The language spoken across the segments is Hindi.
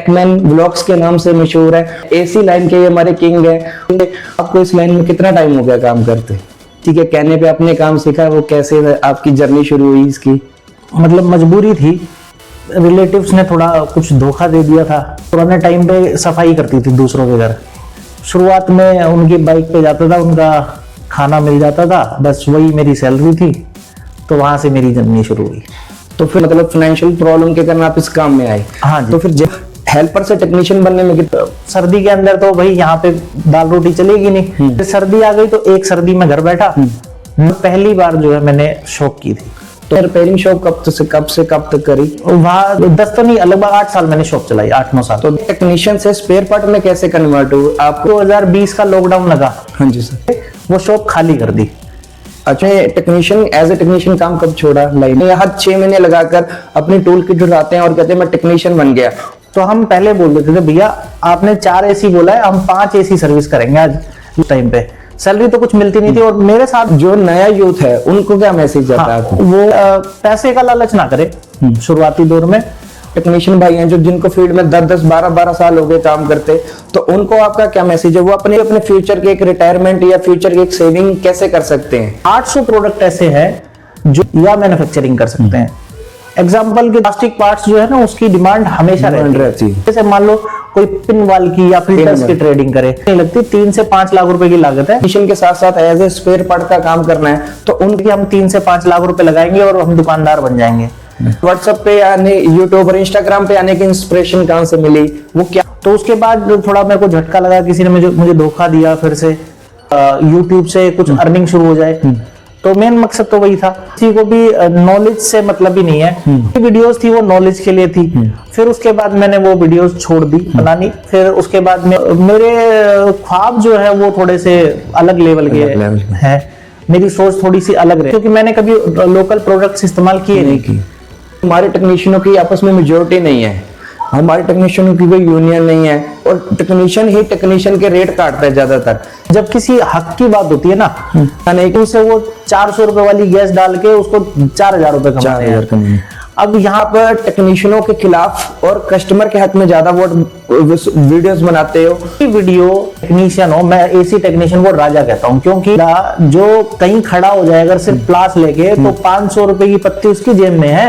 टेकमैन व्लॉग्स के नाम से मशहूर है, एसी लाइन के ये हमारे किंग है। आपको इस लाइन में कितना टाइम हो गया काम करते? ठीक है, कहने पे आपने काम सीखा, वो कैसे आपकी जर्नी शुरू हुई इसकी? मतलब मजबूरी थी, रिलेटिव्स ने थोड़ा कुछ धोखा दे दिया था। पुराने टाइम पे सफाई करती थी दूसरों के घर। शुरुआत में उनकी बाइक पे जाता था, उनका खाना मिल जाता था, बस वही मेरी सैलरी थी। तो वहां से मेरी जर्नी शुरू हुई। तो फिर मतलब फाइनेंशियल प्रॉब्लम के कारण आप इस काम में आए? हाँ जी। तो फिर हेल्पर से टेक्नीशियन बनने में कितना? सर्दी के अंदर तो भाई यहाँ पे दाल रोटी चलेगी नहीं। फिर सर्दी आ गई तो एक सर्दी में घर बैठा। पहली बार जो है मैंने शॉप की थी। तो रिपेयरिंग शॉप कब से कब तक करी? वहाँ 10 तो नहीं, लगभग 8 साल मैंने शॉप चलाई, 8-9 साल। तो टेक्नीशियन से स्पेयर पार्ट में कैसे कन्वर्ट हुआ आपको? 2020 का लॉकडाउन लगा। हाँ जी सर। वो शॉप खाली कर दी। अच्छा, टेक्नीशियन एज ए टेक्नीशियन काम कब छोड़ा लाइन में? यहाँ 6 महीने लगाकर अपनी टूल किट उठाते हैं और कहते हैं मैं टेक्नीशियन बन गया। तो हम पहले बोल देते थे भैया आपने 4 एसी बोला है, हम 5 एसी सर्विस करेंगे आज इस टाइम पे। सैलरी तो कुछ मिलती नहीं थी। और मेरे साथ जो नया यूथ है उनको क्या मैसेज जाता है आपको? वो पैसे का लालच ना करे शुरुआती दौर में। टेक्नीशियन भाई हैं जो जिनको फील्ड में 10-10, 12-12 साल हो गए काम करते, तो उनको आपका क्या मैसेज है? वो अपने फ्यूचर के एक रिटायरमेंट या फ्यूचर की एक सेविंग कैसे कर सकते हैं? 800 प्रोडक्ट ऐसे हैं जो या मैन्युफैक्चरिंग कर सकते हैं। एग्जाम्पल के प्लास्टिक पार्ट्स जो है ना, उसकी डिमांड हमेशा रहती है। जैसे मान लो कोई पिन वाल की या फिल्टर्स की ट्रेडिंग करे, नहीं लगती, 3 से 5 लाख रुपए की लागत है। मिशन के साथ साथ एज ए स्पेयर पार्ट का काम करना है तो उनकी हम 3 से 5 लाख रुपए लगाएंगे और हम दुकानदार बन जाएंगे। व्हाट्सएप पे आने, यूट्यूब और इंस्टाग्राम पे आने की इंस्पिरेशन कहाँ से मिली? वो क्या? तो उसके बाद थोड़ा मेरे को झटका लगा, किसी ने मुझे धोखा दिया। फिर से यूट्यूब से कुछ अर्निंग शुरू हो जाए। तो मेन मकसद तो वही था। किसी को भी नॉलेज से मतलब ही नहीं है। वीडियोस थी वो नॉलेज के लिए थी। फिर उसके बाद मैंने वो वीडियोस छोड़ दी बनानी। फिर उसके बाद मेरे ख्वाब जो है वो थोड़े से अलग लेवल के हैं। मेरी सोच थोड़ी सी अलग रही, क्योंकि मैंने कभी लोकल प्रोडक्ट्स इस्तेमाल किए नहीं। हमारे टेक्नीशियनों की आपस में मेजोरिटी नहीं है, हमारे टेक्नीशियनों की कोई यूनियन नहीं है, और टेक्नीशियन ही टेक्नीशियन के रेट काटता है ज्यादातर। जब किसी हक की बात होती है ना, उसे वो 400 रुपए वाली गैस डाल के उसको 4000 रुपए कमाते हैं। अब यहाँ पर टेक्नीशियनों के खिलाफ और कस्टमर के हक में ज्यादा वीडियोस बनाते हो। वीडियो टेक्नीशियन हो, मैं एसी टेक्नीशियन को राजा कहता हूँ, क्योंकि जो कहीं खड़ा हो जाए अगर सिर्फ प्लास लेके, तो 500 रुपए की पत्ती उसकी जेब में है।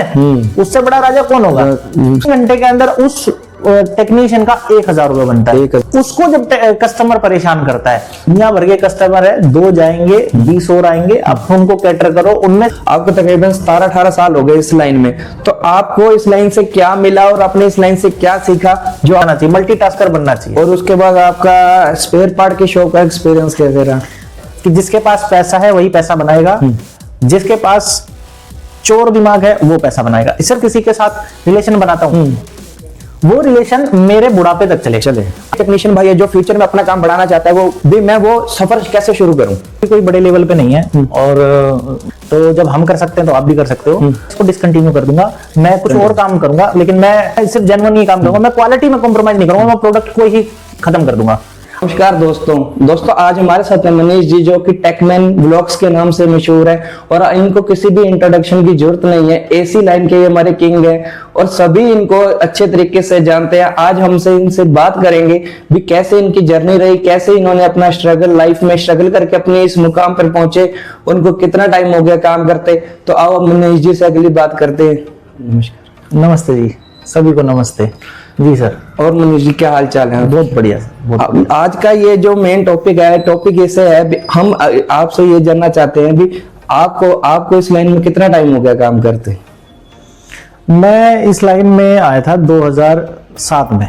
उससे बड़ा राजा कौन होगा? घंटे के अंदर उस टेक्नीशियन का 1000 रुपए बनता है। उसको जब कस्टमर परेशान करता है, दुनिया भर के कस्टमर है, 2 जाएंगे 20 और आएंगे, अब उनको कैटर करो। उनमें आपको तकरीबन 17-18 साल हो गए इस लाइन में, तो आपको इस लाइन से क्या मिला और आपने इस लाइन से क्या सीखा जो आना चाहिए? मल्टीटास्कर बनना चाहिए। और उसके बाद आपका स्पेयर पार्ट की शॉप का एक्सपीरियंस कैसे रहा? कि जिसके पास पैसा है वही पैसा बनाएगा, जिसके पास चोर दिमाग है वो पैसा बनाएगा। सिर्फ किसी के साथ रिलेशन बनाता हूँ, वो रिलेशन मेरे बुढ़ापे तक चले। टेक्नीशियन भाई है जो फ्यूचर में अपना काम बढ़ाना चाहता है, वो भी मैं वो सफर कैसे शुरू करूं? कोई बड़े लेवल पे नहीं है, और तो जब हम कर सकते हैं तो आप भी कर सकते हो। इसको डिसकंटिन्यू कर दूंगा, मैं कुछ और काम करूंगा, लेकिन मैं सिर्फ जेन्युइन ही काम करूंगा। मैं क्वालिटी में कॉम्प्रोमाइज नहीं करूंगा, मैं प्रोडक्ट को ही खत्म कर दूंगा। नमस्कार दोस्तों, आज हमारे साथ है मनीष जी जो कि टेकमैन व्लॉग्स के नाम से मशहूर है, और इनको किसी भी इंट्रोडक्शन की जरूरत नहीं है। एसी लाइन के ये हमारे किंग हैं और सभी इनको अच्छे तरीके से जानते हैं। आज हमसे इनसे बात करेंगे भी कैसे इनकी जर्नी रही, कैसे इन्होंने अपना लाइफ में स्ट्रगल करके अपने इस मुकाम पर पहुंचे, उनको कितना टाइम हो गया काम करते। तो आओ मनीष जी से अगली बात करते हैं। नमस्कार। नमस्ते जी, सभी को नमस्ते जी सर। और मनीष जी क्या हाल चाल है? बहुत बढ़िया सर। आज का ये जो मेन टॉपिक ऐसे है, हम आपसे ये जानना चाहते हैं भी आपको इस लाइन में कितना टाइम हो गया काम करते? मैं इस लाइन में आया था 2007 में।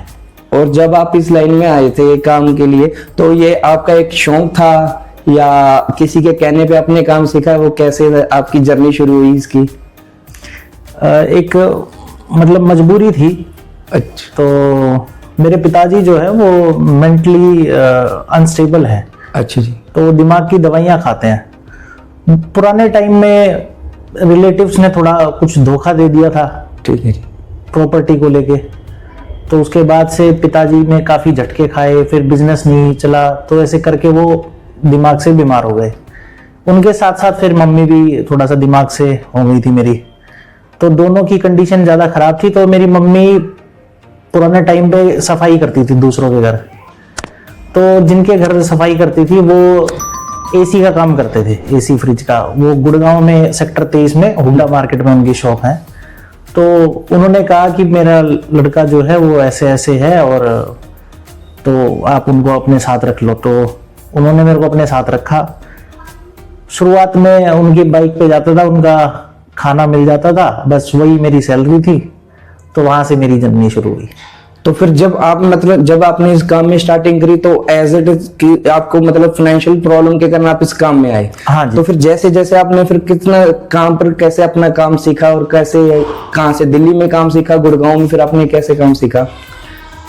और जब आप इस लाइन में आए थे काम के लिए, तो ये आपका एक शौक था या किसी के कहने पे आपने काम सीखा? वो कैसे आपकी जर्नी शुरू हुई इसकी? एक मतलब मजबूरी थी। अच्छा। तो मेरे पिताजी जो है वो मेंटली अनस्टेबल है। अच्छा जी। तो वो दिमाग की दवाइयाँ खाते हैं। पुराने टाइम में रिलेटिव्स ने थोड़ा कुछ धोखा दे दिया था, ठीक है जी, प्रॉपर्टी को लेके। तो उसके बाद से पिताजी ने काफ़ी झटके खाए, फिर बिजनेस नहीं चला, तो ऐसे करके वो दिमाग से बीमार हो गए। उनके साथ साथ फिर मम्मी भी थोड़ा सा दिमाग से हो गई थी मेरी, तो दोनों की कंडीशन ज़्यादा ख़राब थी। तो मेरी मम्मी पुराने टाइम पे सफाई करती थी दूसरों के घर। तो जिनके घर सफाई करती थी वो एसी का काम करते थे, एसी फ्रिज का। वो गुड़गांव में सेक्टर 23 में हुड्डा मार्केट में उनकी शॉप है। तो उन्होंने कहा कि मेरा लड़का जो है वो ऐसे ऐसे है, और तो आप उनको अपने साथ रख लो। तो उन्होंने मेरे को अपने साथ रखा। शुरुआत में उनकी बाइक पे जाता था, उनका खाना मिल जाता था, बस वही मेरी सैलरी थी। तो वहां से मेरी जर्नी शुरू हुई। तो फिर जब आपने इस काम में स्टार्टिंग करी तो एज इट इज कि आपको मतलब फाइनेंशियल प्रॉब्लम के कारण आप इस काम में आए। हाँ जी। तो फिर जैसे जैसे आपने फिर कितना काम पर कैसे अपना काम सीखा, और कैसे कहाँ से दिल्ली में काम सीखा, गुड़गांव में फिर आपने कैसे काम सीखा?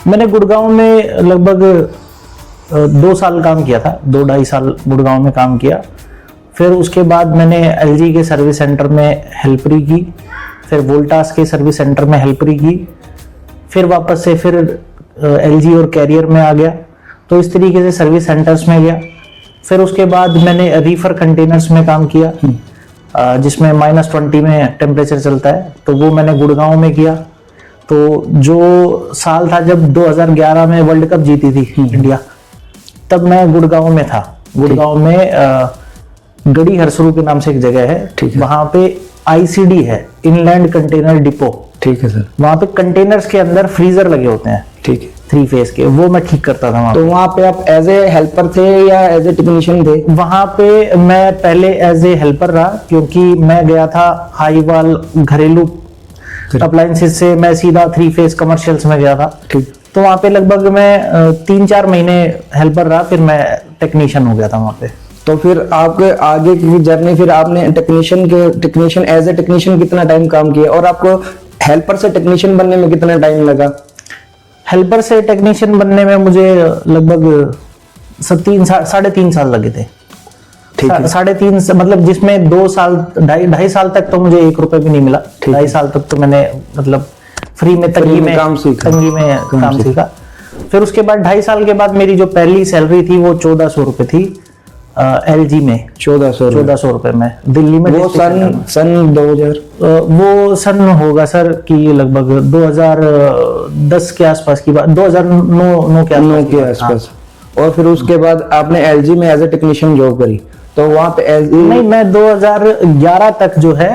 मैंने गुड़गांव में लगभग 2 साल काम किया था, 2-2.5 साल गुड़गांव में काम किया। फिर उसके बाद मैंने एलजी के सर्विस सेंटर में हेल्परी की, फिर वोल्टास के सर्विस सेंटर में हेल्परी की, फिर वापस से फिर एलजी और कैरियर में आ गया। तो इस तरीके से सर्विस सेंटर्स में गया। फिर उसके बाद मैंने रीफर कंटेनर्स में काम किया, जिसमें -20 में टेम्परेचर चलता है। तो वो मैंने गुड़गांव में किया। तो जो साल था जब 2011 में वर्ल्ड कप जीती थी इंडिया, तब मैं गुड़गांव में था। गुड़गांव में गड़ी हरसरू के नाम से एक जगह है, वहां पे आईसीडी है, इनलैंड कंटेनर डिपो। ठीक है सर। वहां पे कंटेनर्स के अंदर फ्रीजर लगे होते हैं, ठीक है, 3 फेज के, वो मैं ठीक करता था वहां तो वहां पे आप एज ए हेल्पर थे या एज ए टेक्नीशियन थे? वहां पे मैं पहले एज ए हेल्पर रहा, क्योंकि मैं गया था हाई वाल घरेलू अप्लायंसेस से मैं सीधा 3 फेज कमर्शियल्स में गया था। ठीक। तो वहां पे लगभग मैं 3-4 महीने हेल्पर रहा, फिर मैं टेक्नीशियन हो गया था वहां पे। तो फिर आपके आगे की जर्नी, फिर आपने टेक्नीशियन एज ए टेक्नीशियन कितना टाइम काम किया, और आपको हेल्पर से टेक्नीशियन बनने में कितना टाइम लगा? हेल्पर से टेक्नीशियन बनने में मुझे लगभग 3.5 साल लगे थे। ठीक है। 3.5 मतलब जिसमें 2 साल 2.5 साल तक तो मुझे 1 रुपए भी नहीं मिला। 2.5 साल तक तो मैंने मतलब फ्री में तंगी में काम सीखा। फिर उसके बाद 2.5 साल के बाद मेरी जो पहली सैलरी थी वो 1400 रुपए थी एलजी में। 1400 रुपए में दिल्ली में। वो सन 2000 वो सन होगा सर कि लगभग 2010 के आसपास की बात, 2009 के आसपास। और फिर उसके बाद आपने एलजी में एज ए टेक्नीशियन जॉब करी, तो वहां पे नहीं, मैं 2011 तक जो है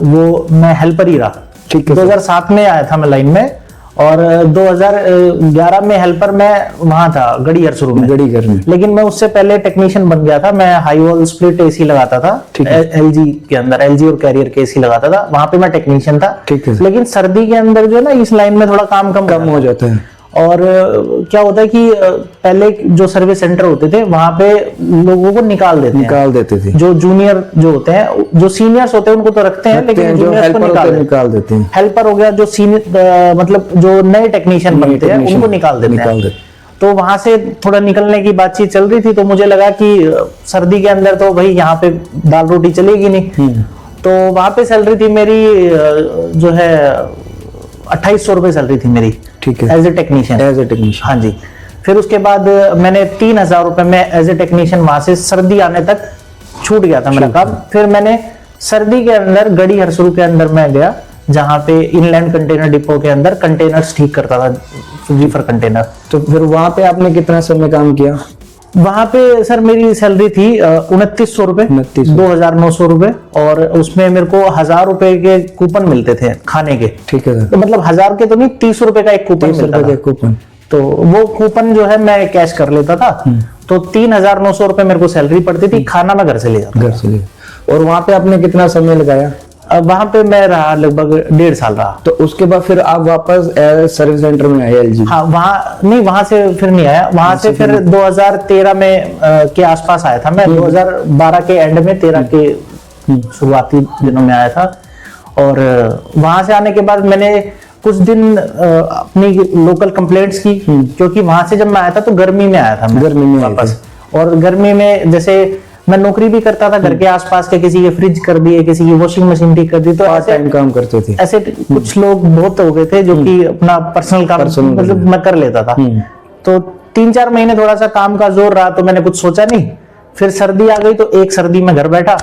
वो मैं हेल्पर ही रहा। ठीक है। 2007 में आया था मैं लाइन में, और 2011 में हेल्पर मैं वहां था गड़ी हरसरू में। लेकिन मैं उससे पहले टेक्नीशियन बन गया था। मैं हाई वॉल स्प्लिट एसी लगाता था एलजी के अंदर, एलजी और कैरियर के एसी लगाता था, वहां पे मैं टेक्नीशियन था। ठीक है। लेकिन सर्दी के अंदर जो है ना, इस लाइन में थोड़ा काम कम हो जाता है। और क्या होता है कि पहले जो सर्विस सेंटर होते थे वहां पे लोगों को निकाल देते थे। जो जूनियर जो होते हैं, जो सीनियर्स होते हैं उनको तो रखते हैं, लेकिन जूनियर्स को निकाल देते हैं। हेल्पर हो गया जो सीनियर, मतलब जो नए टेक्नीशियन बनते हैं उनको निकाल देते हैं। तो वहां से थोड़ा निकलने की बातचीत चल रही थी। तो मुझे लगा कि सर्दी के अंदर तो भाई यहाँ पे दाल रोटी चलेगी नहीं। तो वहां पे सैलरी थी मेरी जो है 2800 रुपए सैलरी थी मेरी। ठीक है। As a technician. हाँ जी। फिर उसके बाद मैंने 3000 रुपए में एज ए टेक्नीशियन वहां से सर्दी आने तक छूट गया था मेरा काम। फिर मैंने सर्दी के अंदर गड़ी हरसरू के अंदर मैं गया, जहाँ पे इनलैंड कंटेनर डिपो के अंदर कंटेनर्स ठीक करता था, रीफर कंटेनर। तो फिर वहां पे आपने कितना समय काम किया? वहां पे सर मेरी सैलरी थी 2900 रुपए, 2900 रुपए, और उसमें मेरे को 1000 रुपए के कूपन मिलते थे खाने के। ठीक है। तो मतलब 1000 के तो नहीं, 30 रुपए का एक कूपन मिलता था। तो वो कूपन जो है मैं कैश कर लेता था। तो 3900 रुपए मेरे को सैलरी पड़ती थी। खाना मैं घर से ले जाता था। और वहां पे आपने कितना समय लगाया? वहां पे मैं रहा लगभग 1.5 साल रहा। तो उसके बाद फिर आप वापस सर्विस सेंटर में आए एलजी? हाँ, वहां से फिर नहीं आया। वहां से फिर 2013 में के आसपास आया था मैं। 2012 के एंड में, 13 के शुरुआती दिनों में आया था। और वहां से आने के बाद मैंने कुछ दिन अपनी लोकल कंप्लेंट्स की, क्योंकि वहां से जब मैं आया था तो गर्मी में आया था मैं, गर्मी में वापस। और गर्मी में जैसे मैं नौकरी भी करता था, घर के आसपास के किसी के फ्रिज कर दिए, किसी की वॉशिंग मशीन ठीक कर दी। तो पार्ट टाइम काम करते थे। ऐसे कुछ लोग बहुत हो गए थे जो कि अपना पर्सनल काम मतलब मैं कर लेता था। तो 3-4 महीने थोड़ा सा काम का जोर रहा, तो मैंने कुछ सोचा नहीं। फिर सर्दी आ गई, तो एक सर्दी में घर बैठा,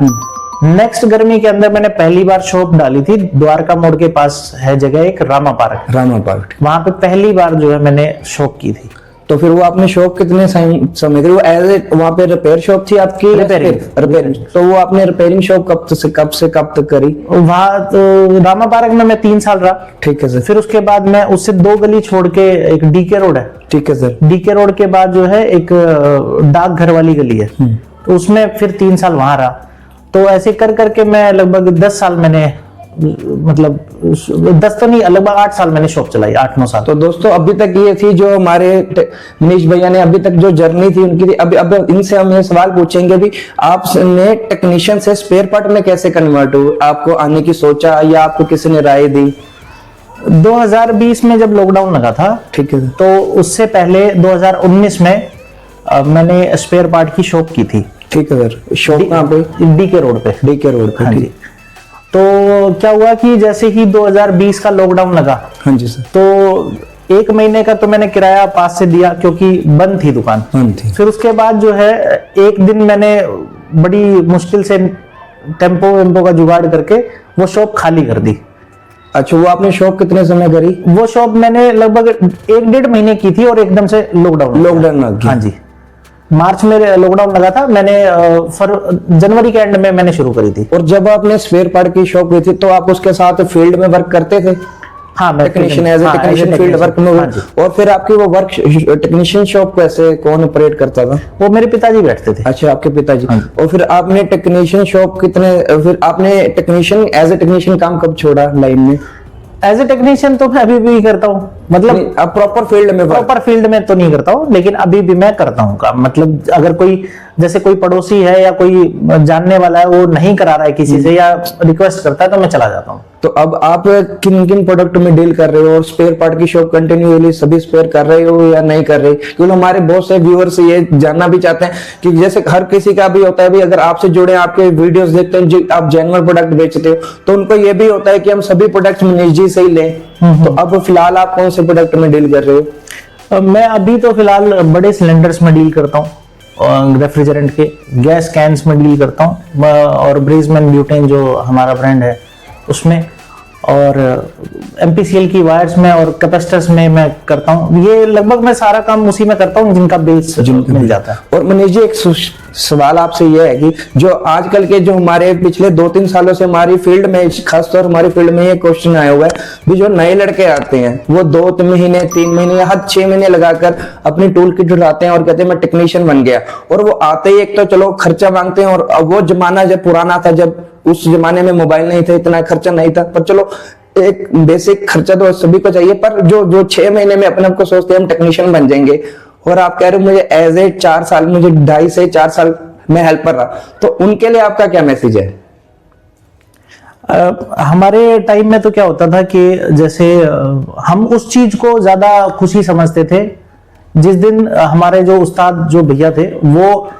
नेक्स्ट गर्मी के अंदर मैंने पहली बार शॉप डाली थी, द्वारका मोड़ के पास है जगह एक रामा पार्क, वहां पे पहली बार जो है मैंने शॉप की थी। तो फिर वो आपने शॉप कितने समय वो एज ए वहाँ पे रिपेयर शॉप थी आपकी? रिपेयरिंग। तो वो आपने रिपेयरिंग शॉप कब से कब तक करी? वहाँ तो रामा पार्क में मैं 3 साल रहा। ठीक है सर। फिर उसके बाद मैं उससे 2 गली छोड़ के एक डीके रोड है। ठीक है सर। डीके रोड के बाद जो है एक डाकघर वाली गली है, तो उसमें फिर 3 साल वहां रहा। तो ऐसे कर करके मैं लगभग 10 साल मैंने, मतलब 10 तो नहीं, लगभग 8 साल मैंने शॉप चलाई, 8-9 साल। तो दोस्तों अभी तक ये थी जो हमारे मनीष भैया ने अभी तक जो जर्नी थी उनकी थी। अब इनसे हम ये सवाल पूछेंगे भी आपने टेक्नीशियन से स्पेयर पार्ट में कैसे कन्वर्ट हुए? आपको आने की सोचा या आपको किसी ने राय दी? 2020 में जब लॉकडाउन लगा था, ठीक है, तो उससे पहले 2019 में मैंने स्पेयर पार्ट की शॉप की थी। ठीक है सर। शॉप कहाँ पे? डीके रोड पे। डीके रोड पे। हाँ जी। तो क्या हुआ कि जैसे ही 2020 का लॉकडाउन लगा, हाँ जी सर, तो 1 महीने का तो मैंने किराया पास से दिया क्योंकि बंद थी दुकान। फिर उसके बाद जो है एक दिन मैंने बड़ी मुश्किल से टेम्पो वेम्पो का जुगाड़ करके वो शॉप खाली कर दी। अच्छा, वो आपने शॉप कितने समय करी? वो शॉप मैंने लगभग 1-1.5 महीने की थी और एकदम से लॉकडाउन लग गया। हाँ जी, मार्च में लॉकडाउन लगा था, मैंने जनवरी के एंड में मैंने शुरू करी थी। और जब आपने स्पेयर पार्ट की शॉप ली थी तो आप उसके साथ फील्ड में वर्क करते थे? हाँ, technician, as a technician field work में। और फिर आपकी वो वर्क टेक्नीशियन शॉप कैसे, कौन ऑपरेट करता था? वो मेरे पिताजी बैठते थे। अच्छा, आपके पिताजी। और फिर आपने टेक्नीशियन शॉप फिर आपने टेक्नीशियन एज ए टेक्नीशियन काम कब छोड़ा लाइन में? एज ए टेक्नीशियन तो मैं अभी भी करता हूँ, मतलब अब प्रॉपर फील्ड में तो नहीं करता हूँ, लेकिन अभी भी मैं करता हूँ काम। मतलब अगर कोई, जैसे कोई पड़ोसी है या कोई जानने वाला है, वो नहीं करा रहा है किसी से या रिक्वेस्ट करता है, तो मैं चला जाता हूँ। तो अब आप किन किन प्रोडक्ट में डील कर रहे हो और स्पेयर पार्ट की शॉप कंटिन्यूअसली सभी स्पेयर कर रहे हो या नहीं कर रहे? क्योंकि हमारे बहुत से व्यूअर्स ये जानना भी चाहते हैं कि जैसे हर किसी का भी होता है भी, अगर आपसे जुड़े आपके वीडियोस देखते हैं जो आप जेन्युइन प्रोडक्ट बेचते हो, तो उनको ये भी होता है कि हम सभी प्रोडक्ट मनीष जी से ही लें। तो अब फिलहाल आप कौन से प्रोडक्ट में डील कर रहे हो? मैं अभी तो फिलहाल बड़े सिलेंडर्स में डील करता हूँ, रेफ्रिजरेंट के गैस कैंस में डील करता हूँ, और ब्रीजमैन ब्यूटेन जो हमारा ब्रांड है उसमें, और एमपीसीएल की वायर्स में और कैपेसिटर्स में मैं करता हूँ। ये लगभग मैं सारा काम उसी में करता हूँ जिनका बिल्स मिल जाता है। और मनीष जी, एक सवाल आपसे ये है कि जो आजकल के जो हमारे पिछले 2-3 सालों से हमारी फील्ड में, खासतौर हमारी फील्ड में ये क्वेश्चन आया हुआ है भी, जो नए लड़के आते हैं वो 2 महीने 3 महीने या हद 6 महीने लगाकर अपनी टूल किट उठाते हैं और कहते हैं मैं टेक्नीशियन बन गया। और वो आते ही एक तो चलो खर्चा मांगते हैं, और अब वो जमाना जब पुराना था, जब उस जमाने में मोबाइल नहीं था, इतना खर्चा नहीं था, पर चलो एक बेसिक खर्चा तो सभी को चाहिए। पर जो 6 महीने में अपने आप को सोचते हैं हम टेक्नीशियन बन जाएंगे, और आप कह रहे हो मुझे एज ए 4 साल, मुझे 2.5 से 4 साल में हेल्पर रहा, तो उनके लिए आपका क्या मैसेज है? हमारे टाइम में तो क्या होता था कि जैसे हम उस चीज को ज्यादा खुशी समझते थे जिस दिन हमारे जो उस्ताद जो भैया थे, वो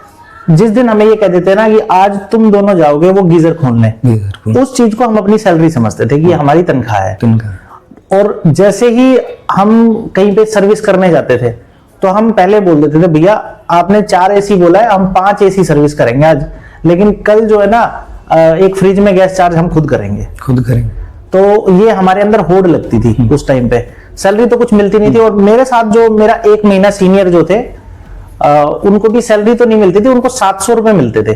जिस दिन हमें ये कह देते ना कि आज तुम दोनों जाओगे वो गीजर खोलने, उस चीज को हम अपनी सैलरी समझते थे कि हमारी तनख्वाह है। और जैसे ही हम कहीं पे सर्विस करने जाते थे तो हम पहले बोल देते थे भैया आपने 4 एसी बोला है, हम 5 एसी सर्विस करेंगे आज, लेकिन कल जो है ना एक फ्रिज में गैस चार्ज हम खुद करेंगे। तो ये हमारे अंदर होड़ लगती थी उस टाइम पे। सैलरी तो कुछ मिलती नहीं थी, और मेरे साथ जो मेरा 1 महीना सीनियर जो थे, उनको भी सैलरी तो नहीं मिलती थी, उनको 700 रुपए मिलते थे।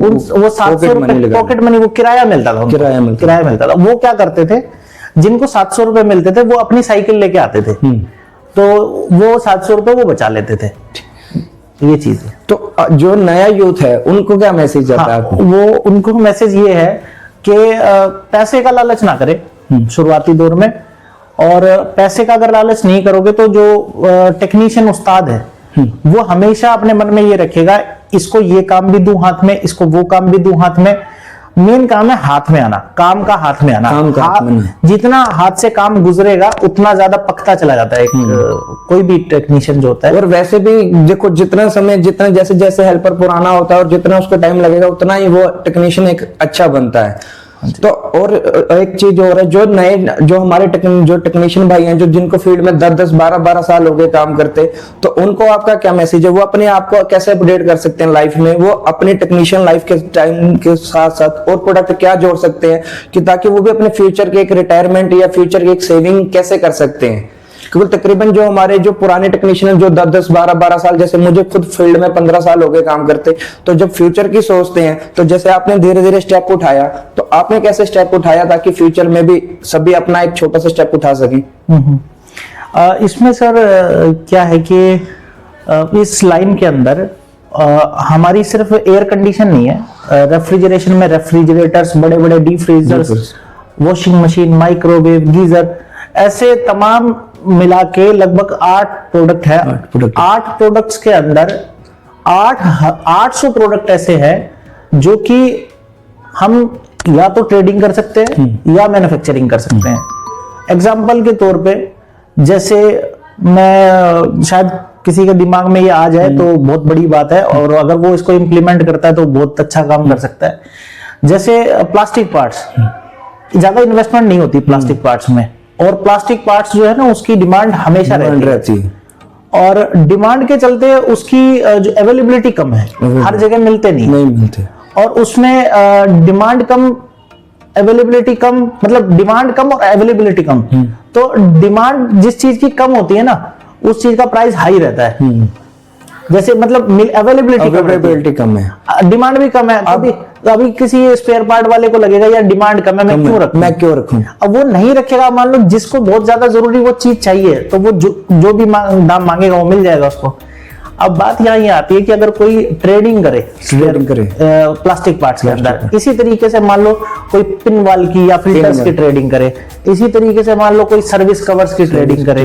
वो 700 रुपए पॉकेट मनी, वो किराया मिलता था, किराया मिलता था। वो क्या करते थे, जिनको 700 रुपए मिलते थे वो अपनी साइकिल लेके आते थे, तो वो 700 रुपए वो बचा लेते थे। ये चीज है। तो जो नया यूथ है उनको क्या मैसेज जाता है? वो उनको मैसेज ये है कि पैसे का लालच ना करे शुरुआती दौर में, और पैसे का अगर लालच नहीं करोगे तो जो टेक्नीशियन उस्ताद है वो हमेशा अपने मन में ये रखेगा, इसको ये काम भी दूं हाथ में, इसको वो काम भी दूं हाथ में। मेन काम है हाथ में आना, काम का हाथ में आना। जितना हाथ से काम गुजरेगा उतना ज्यादा पकता चला जाता है कोई भी टेक्नीशियन जो होता है। और वैसे भी देखो, जितना समय, जितना जैसे जैसे हेल्पर पुराना होता है और जितना उसको टाइम लगेगा उतना ही वो टेक्नीशियन एक अच्छा बनता है। तो और एक चीज और है, जो नए जो हमारे जो टेक्नीशियन भाई हैं, जो जिनको फील्ड में 10-10 12-12 साल हो गए काम करते, तो उनको आपका क्या मैसेज है? वो अपने आप को कैसे अपडेट कर सकते हैं लाइफ में? वो अपने टेक्नीशियन लाइफ के टाइम के साथ साथ और प्रोडक्ट क्या जोड़ सकते हैं कि ताकि वो भी अपने फ्यूचर के एक रिटायरमेंट या फ्यूचर की एक सेविंग कैसे कर सकते हैं? क्योंकि तकरीबन जो हमारे जो पुराने टेक्नीशियन जो 10-10 12-12 साल, जैसे मुझे खुद फील्ड में 15 साल हो गए काम करते, तो जब फ्यूचर की सोचते हैं, तो जैसे आपने धीरे धीरे स्टेप उठाया, तो आपने कैसे स्टेप उठाया ताकि फ्यूचर में भी सभी अपना एक छोटा सा स्टेप उठा सकें? इसमें सर क्या है कि इस लाइन के अंदर हमारी सिर्फ एयर कंडीशन नहीं है, रेफ्रिजरेशन में रेफ्रिजरेटर्स, बड़े बड़े deep freezers, washing machine, microwave, geyser, ऐसे तमाम मिला के लगभग 8 प्रोडक्ट है। 8 प्रोडक्ट्स के अंदर 800 प्रोडक्ट ऐसे हैं जो कि हम या तो ट्रेडिंग कर सकते हैं या मैन्युफैक्चरिंग कर सकते हैं। एग्जाम्पल के तौर पे, जैसे मैं शायद किसी के दिमाग में ये आ जाए तो बहुत बड़ी बात है, और अगर वो इसको इम्प्लीमेंट करता है तो बहुत अच्छा काम कर सकता है। जैसे प्लास्टिक पार्ट्स, ज्यादा इन्वेस्टमेंट नहीं होती प्लास्टिक पार्ट्स में, और प्लास्टिक पार्ट्स जो है ना उसकी डिमांड हमेशा रहती है, और डिमांड के चलते उसकी जो अवेलेबिलिटी कम है, हर जगह मिलते नहीं मिलते, और उसमें डिमांड कम, अवेलेबिलिटी कम, मतलब डिमांड कम और अवेलेबिलिटी कम। तो डिमांड जिस चीज की कम होती है ना, उस चीज का प्राइस हाई रहता है। जैसे मतलब अवेलेबिलिटी कम है, डिमांड भी कम है, अभी किसी स्पेयर पार्ट वाले को लगेगा यार डिमांड कम है, मैं क्यों रखूं। अब वो नहीं रखेगा, मान लो जिसको बहुत ज्यादा जरूरी वो चीज चाहिए, तो वो जो भी दाम मांगेगा वो मिल जाएगा उसको। अब बात यहाँ ये आती है कि अगर कोई ट्रेडिंग करे प्लास्टिक पार्ट्स के अंदर, इसी तरीके से मान लो कोई पिन वाल की या फिल्टर्स की ट्रेडिंग करे, इसी तरीके से मान लो कोई सर्विस कवर्स की ट्रेडिंग करे,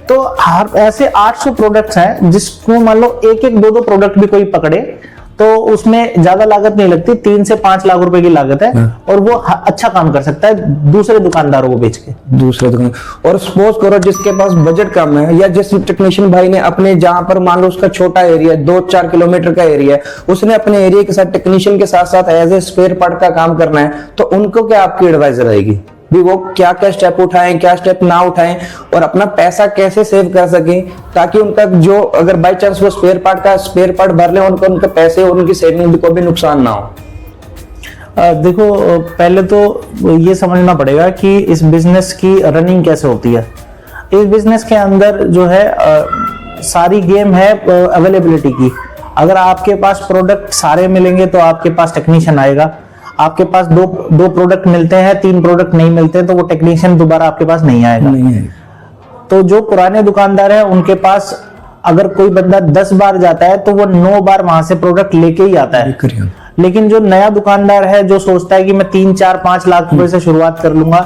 तो ऐसे 800 प्रोडक्ट्स हैं जिसको मान लो एक एक 2-2 प्रोडक्ट भी कोई पकड़े तो उसमें ज्यादा लागत नहीं लगती, 3 से 5 लाख रुपए की लागत है, और वो अच्छा काम कर सकता है दूसरे दुकानदारों को बेच के। दूसरे दुकान, और सपोज करो जिसके पास बजट कम है, या जिस टेक्नीशियन भाई ने अपने जहां पर मान लो उसका छोटा एरिया 2-4 किलोमीटर का एरिया है, उसने अपने एरिया के साथ टेक्नीशियन के साथ साथ एज ए स्पेयर पार्ट का काम करना है, तो उनको क्या आपकी एडवाइस रहेगी भी वो क्या क्या स्टेप उठाएं, क्या स्टेप ना उठाएं, और अपना पैसा कैसे सेव कर सकें, ताकि उनका जो अगर बाई चांस वो स्पेयर पार्ट भर ले, उनके पैसे और उनकी सेविंग को भी नुकसान ना हो? देखो, पहले तो ये समझना पड़ेगा कि इस बिजनेस की रनिंग कैसे होती है। इस बिजनेस के अंदर जो है सारी गेम है अवेलेबिलिटी की। अगर आपके पास प्रोडक्ट सारे मिलेंगे तो आपके पास टेक्नीशियन आएगा, आपके पास दो प्रोडक्ट मिलते हैं, 3 प्रोडक्ट नहीं मिलते तो वो टेक्नीशियन दोबारा आपके पास नहीं आएगा। तो जो पुराने दुकानदार हैं उनके पास अगर कोई बंदा 10 बार जाता है तो वो 9 बार वहां से प्रोडक्ट लेके ही आता है। लेकिन जो नया दुकानदार है जो सोचता है कि मैं 3-4-5 लाख रुपए से शुरुआत कर लूंगा,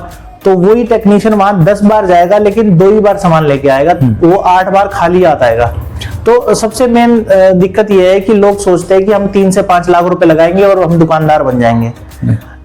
तो वही टेक्नीशियन वहां 10 बार जाएगा लेकिन 2 ही बार सामान लेके आएगा, वो 8 बार खाली आता है। तो सबसे मेन दिक्कत ये है कि लोग सोचते हैं कि हम 3 से 5 लाख रुपए लगाएंगे और हम दुकानदार बन जाएंगे।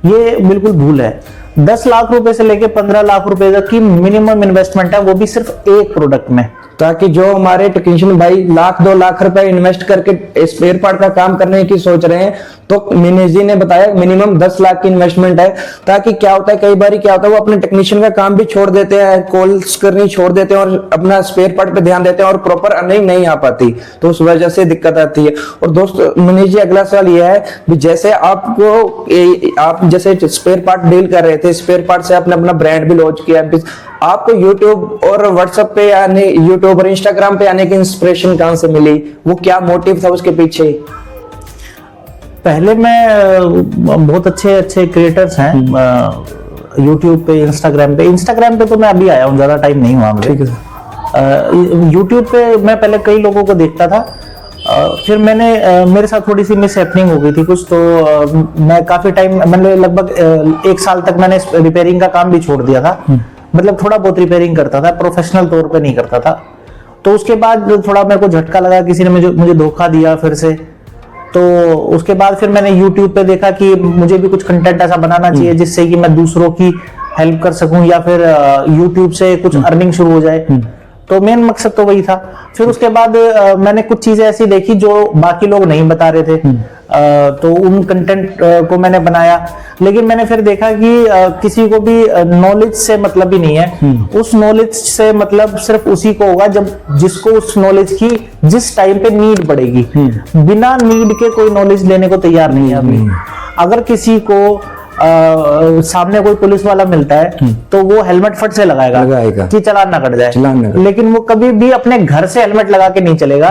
ये बिल्कुल भूल है। 10 लाख रुपए से लेके 15 लाख रुपए तक की मिनिमम इन्वेस्टमेंट है, वो भी सिर्फ एक प्रोडक्ट में। ताकि जो हमारे टेक्नीशियन भाई 1-2 लाख रुपए इन्वेस्ट करके स्पेयर पार्ट का काम करने की सोच रहे हैं, तो मिनेश जी ने बताया मिनिमम 10 लाख की इन्वेस्टमेंट है। ताकि क्या होता है, कई बार क्या होता है, वो अपने टेक्नीशियन का काम भी छोड़ देते हैं, कॉल्स करनी छोड़ देते हैं और अपना स्पेयर पार्ट पे ध्यान देते हैं, और प्रॉपर अर्निंग नहीं आ पाती, तो उस वजह से दिक्कत आती है। और दोस्तों मिनेश जी, अगला सवाल यह है कि जैसे आप जैसे स्पेयर पार्ट डील कर रहे थे, स्पेयर पार्ट से आपने अपना ब्रांड भी लॉन्च किया, आपको यूट्यूब और व्हाट्सएप पे आने, यूट्यूब और इंस्टाग्राम पे आने की इंस्पिरेशन कहां से मिली? वो क्या मोटिव था उसके पीछे? पहले मैं बहुत अच्छे क्रिएटर्स हैं यूट्यूब पे, इंस्टाग्राम पे तो मैं अभी आया हूँ, ज्यादा टाइम नहीं हुआ मुझे। यूट्यूब पे मैं पहले कई लोगों को देखता था, फिर मैंने मेरे साथ थोड़ी सी मिस हैपनिंग हो गई थी कुछ, तो मैं काफी टाइम, मैंने लगभग 1 साल तक मैंने रिपेयरिंग का काम भी छोड़ दिया था। मतलब थोड़ा बहुत रिपेयरिंग करता था, प्रोफेशनल तौर पे नहीं करता था। तो उसके बाद थोड़ा मेरे को झटका लगा, किसी ने मुझे धोखा दिया फिर से। तो उसके बाद फिर मैंने YouTube पे देखा कि मुझे भी कुछ कंटेंट ऐसा बनाना चाहिए जिससे कि मैं दूसरों की हेल्प कर सकूं, या फिर YouTube से कुछ अर्निंग शुरू हो जाए। तो मेन मकसद तो वही था। फिर उसके बाद मैंने कुछ चीजें ऐसी देखी जो बाकी लोग नहीं बता रहे थे, तो उन कंटेंट को मैंने बनाया। लेकिन मैंने फिर देखा कि किसी को भी नॉलेज से मतलब ही नहीं है। उस नॉलेज से मतलब सिर्फ उसी को होगा जब जिसको उस नॉलेज की जिस टाइम पे नीड पड़ेगी। बिना नीड के कोई नॉलेज लेने को तैयार नहीं है अभी। अगर किसी को सामने कोई पुलिस वाला मिलता है तो वो हेलमेट फट से लगाएगा कि चालान ना कट जाए, लेकिन वो कभी भी अपने घर से हेलमेट लगा के नहीं चलेगा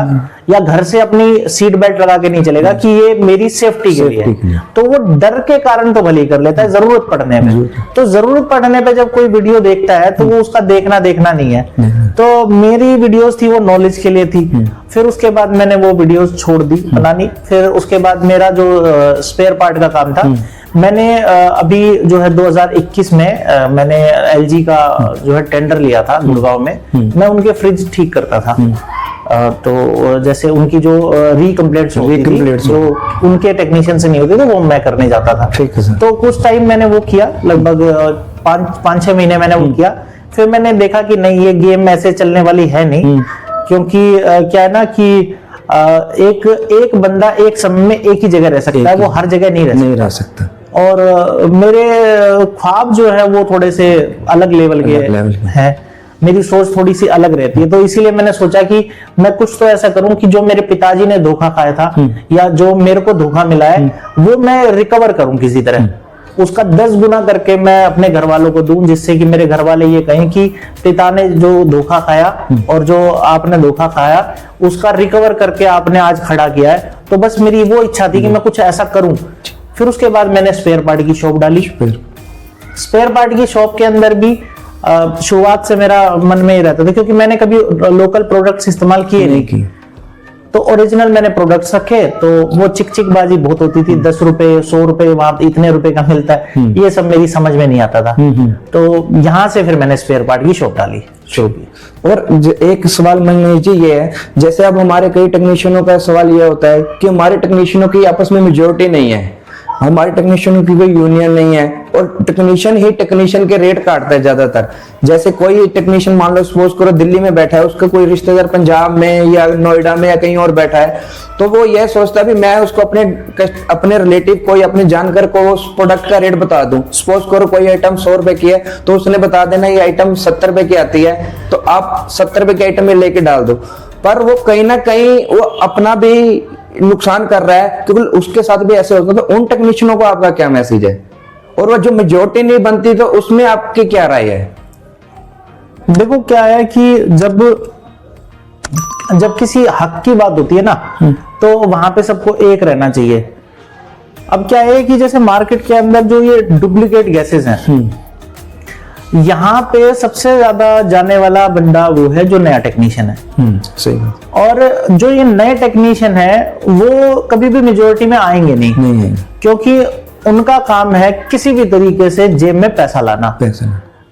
या घर से अपनी सीट बेल्ट लगा के नहीं चलेगा कि ये मेरी सेफ्टी के लिए। तो वो डर के कारण तो भले कर लेता है जरूरत पड़ने में। तो जरूरत पड़ने पे जब कोई वीडियो देखता है तो वो उसका देखना नहीं है। तो मेरी वीडियोस थी वो नॉलेज के लिए थी। फिर उसके बाद मैंने वो वीडियोस छोड़ दी बनानी। फिर उसके बाद मेरा जो स्पेयर पार्ट का काम था, मैंने अभी जो है 2021 में मैंने LG का जो है टेंडर लिया था गुड़गांव में। मैं उनके फ्रिज ठीक करता था। तो जैसे उनकी जो रीकम्प्लेट्स होती थी जो उनके टेक्नीशियन से नहीं होती थी वो मैं करने जाता था। तो कुछ टाइम मैंने वो किया, लगभग 5-6 महीने मैंने वो किया। फिर मैंने देखा कि नहीं ये गेम ऐसे चलने वाली है नहीं, क्योंकि क्या है ना कि एक बंदा एक समय में एक ही जगह रह सकता है, वो हर जगह नहीं रह सकता। और मेरे ख्वाब जो है वो थोड़े से अलग लेवल के हैं, मेरी सोच थोड़ी सी अलग रहती है। तो इसीलिए मैंने सोचा कि मैं कुछ तो ऐसा करूं कि जो मेरे पिताजी ने धोखा खाया था या जो मेरे को धोखा मिला है वो मैं रिकवर करूं किसी तरह, उसका 10 गुना करके मैं अपने घर वालों को दूं, जिससे कि मेरे घर वाले ये कहें कि पिता ने जो धोखा खाया और जो आपने धोखा खाया उसका रिकवर करके आपने आज खड़ा किया है। तो बस मेरी वो इच्छा थी कि मैं कुछ ऐसा करूं। फिर उसके बाद मैंने स्पेयर पार्ट की शॉप डाली। स्पेयर पार्ट की शॉप के अंदर भी शुरुआत से मेरा मन में ही रहता था, क्योंकि मैंने कभी लोकल प्रोडक्ट्स इस्तेमाल किए नहीं। तो ओरिजिनल मैंने प्रोडक्ट्स रखे, तो वो चिक बाजी बहुत होती थी। 10 रुपए 100 रुपए वहां इतने रुपए का मिलता है, ये सब मेरी समझ में नहीं आता था। तो यहाँ से फिर मैंने स्पेयर पार्ट की शॉप डाली शुरू की। और एक सवाल मनीष जी ये है, जैसे अब हमारे कई टेक्नीशियनों का सवाल ये होता है कि हमारे टेक्नीशियनों की आपस में मेजोरिटी नहीं है, हमारे टेक्नीशियन की कोई यूनियन नहीं है और टेक्नीशियन ही टेक्नीशियन के रेट काटता है ज्यादातर। जैसे कोई टेक्नीशियन मान लो सपोज करो दिल्ली में बैठा है, उसका कोई रिश्तेदार पंजाब में या नोएडा में या कहीं और बैठा है, तो वो यह सोचता है भी मैं उसको अपने रिलेटिव को या अपने जानकर को उस प्रोडक्ट का रेट बता दूं। सपोज करो कोई आइटम 100 रुपए की है तो उसने बता देना ये आइटम 70 रुपए की आती है, तो आप 70 रुपए की आइटम में लेके डाल दो। पर वो कहीं ना कहीं वो अपना भी नुकसान कर रहा है, क्योंकि उसके साथ भी ऐसे होता है। तो उन टेक्नीशियनों को आपका क्या मैसेज है, और वो जो मेजोरिटी नहीं बनती तो उसमें आपकी क्या राय है? देखो क्या है कि जब किसी हक की बात होती है ना, तो वहां पे सबको एक रहना चाहिए। अब क्या है कि जैसे मार्केट के अंदर जो ये डुप्लीकेट गैसेस हैं, यहाँ पे सबसे ज्यादा जाने वाला बंदा वो है जो नया टेक्नीशियन है। सही बात। और जो ये नए टेक्नीशियन है वो कभी भी मेजोरिटी में आएंगे नहीं, क्योंकि उनका काम है किसी भी तरीके से जेब में पैसा लाना।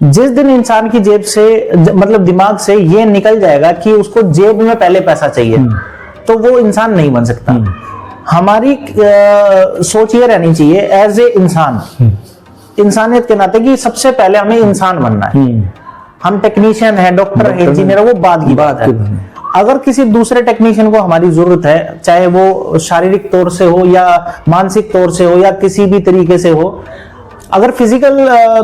जिस दिन इंसान की जेब से मतलब दिमाग से ये निकल जाएगा कि उसको जेब में पहले पैसा चाहिए, तो वो इंसान नहीं बन सकता। हमारी सोच ये रहनी चाहिए एज ए इंसान, इंसानियत के नाते कि सबसे पहले हमें इंसान बनना है। हम टेक्नीशियन है, डॉक्टर है, इंजीनियर है, वो बाद की बात है। अगर किसी दूसरे टेक्नीशियन को हमारी जरूरत है, चाहे वो शारीरिक तौर से हो या मानसिक तौर से हो या किसी भी तरीके से हो, अगर फिजिकल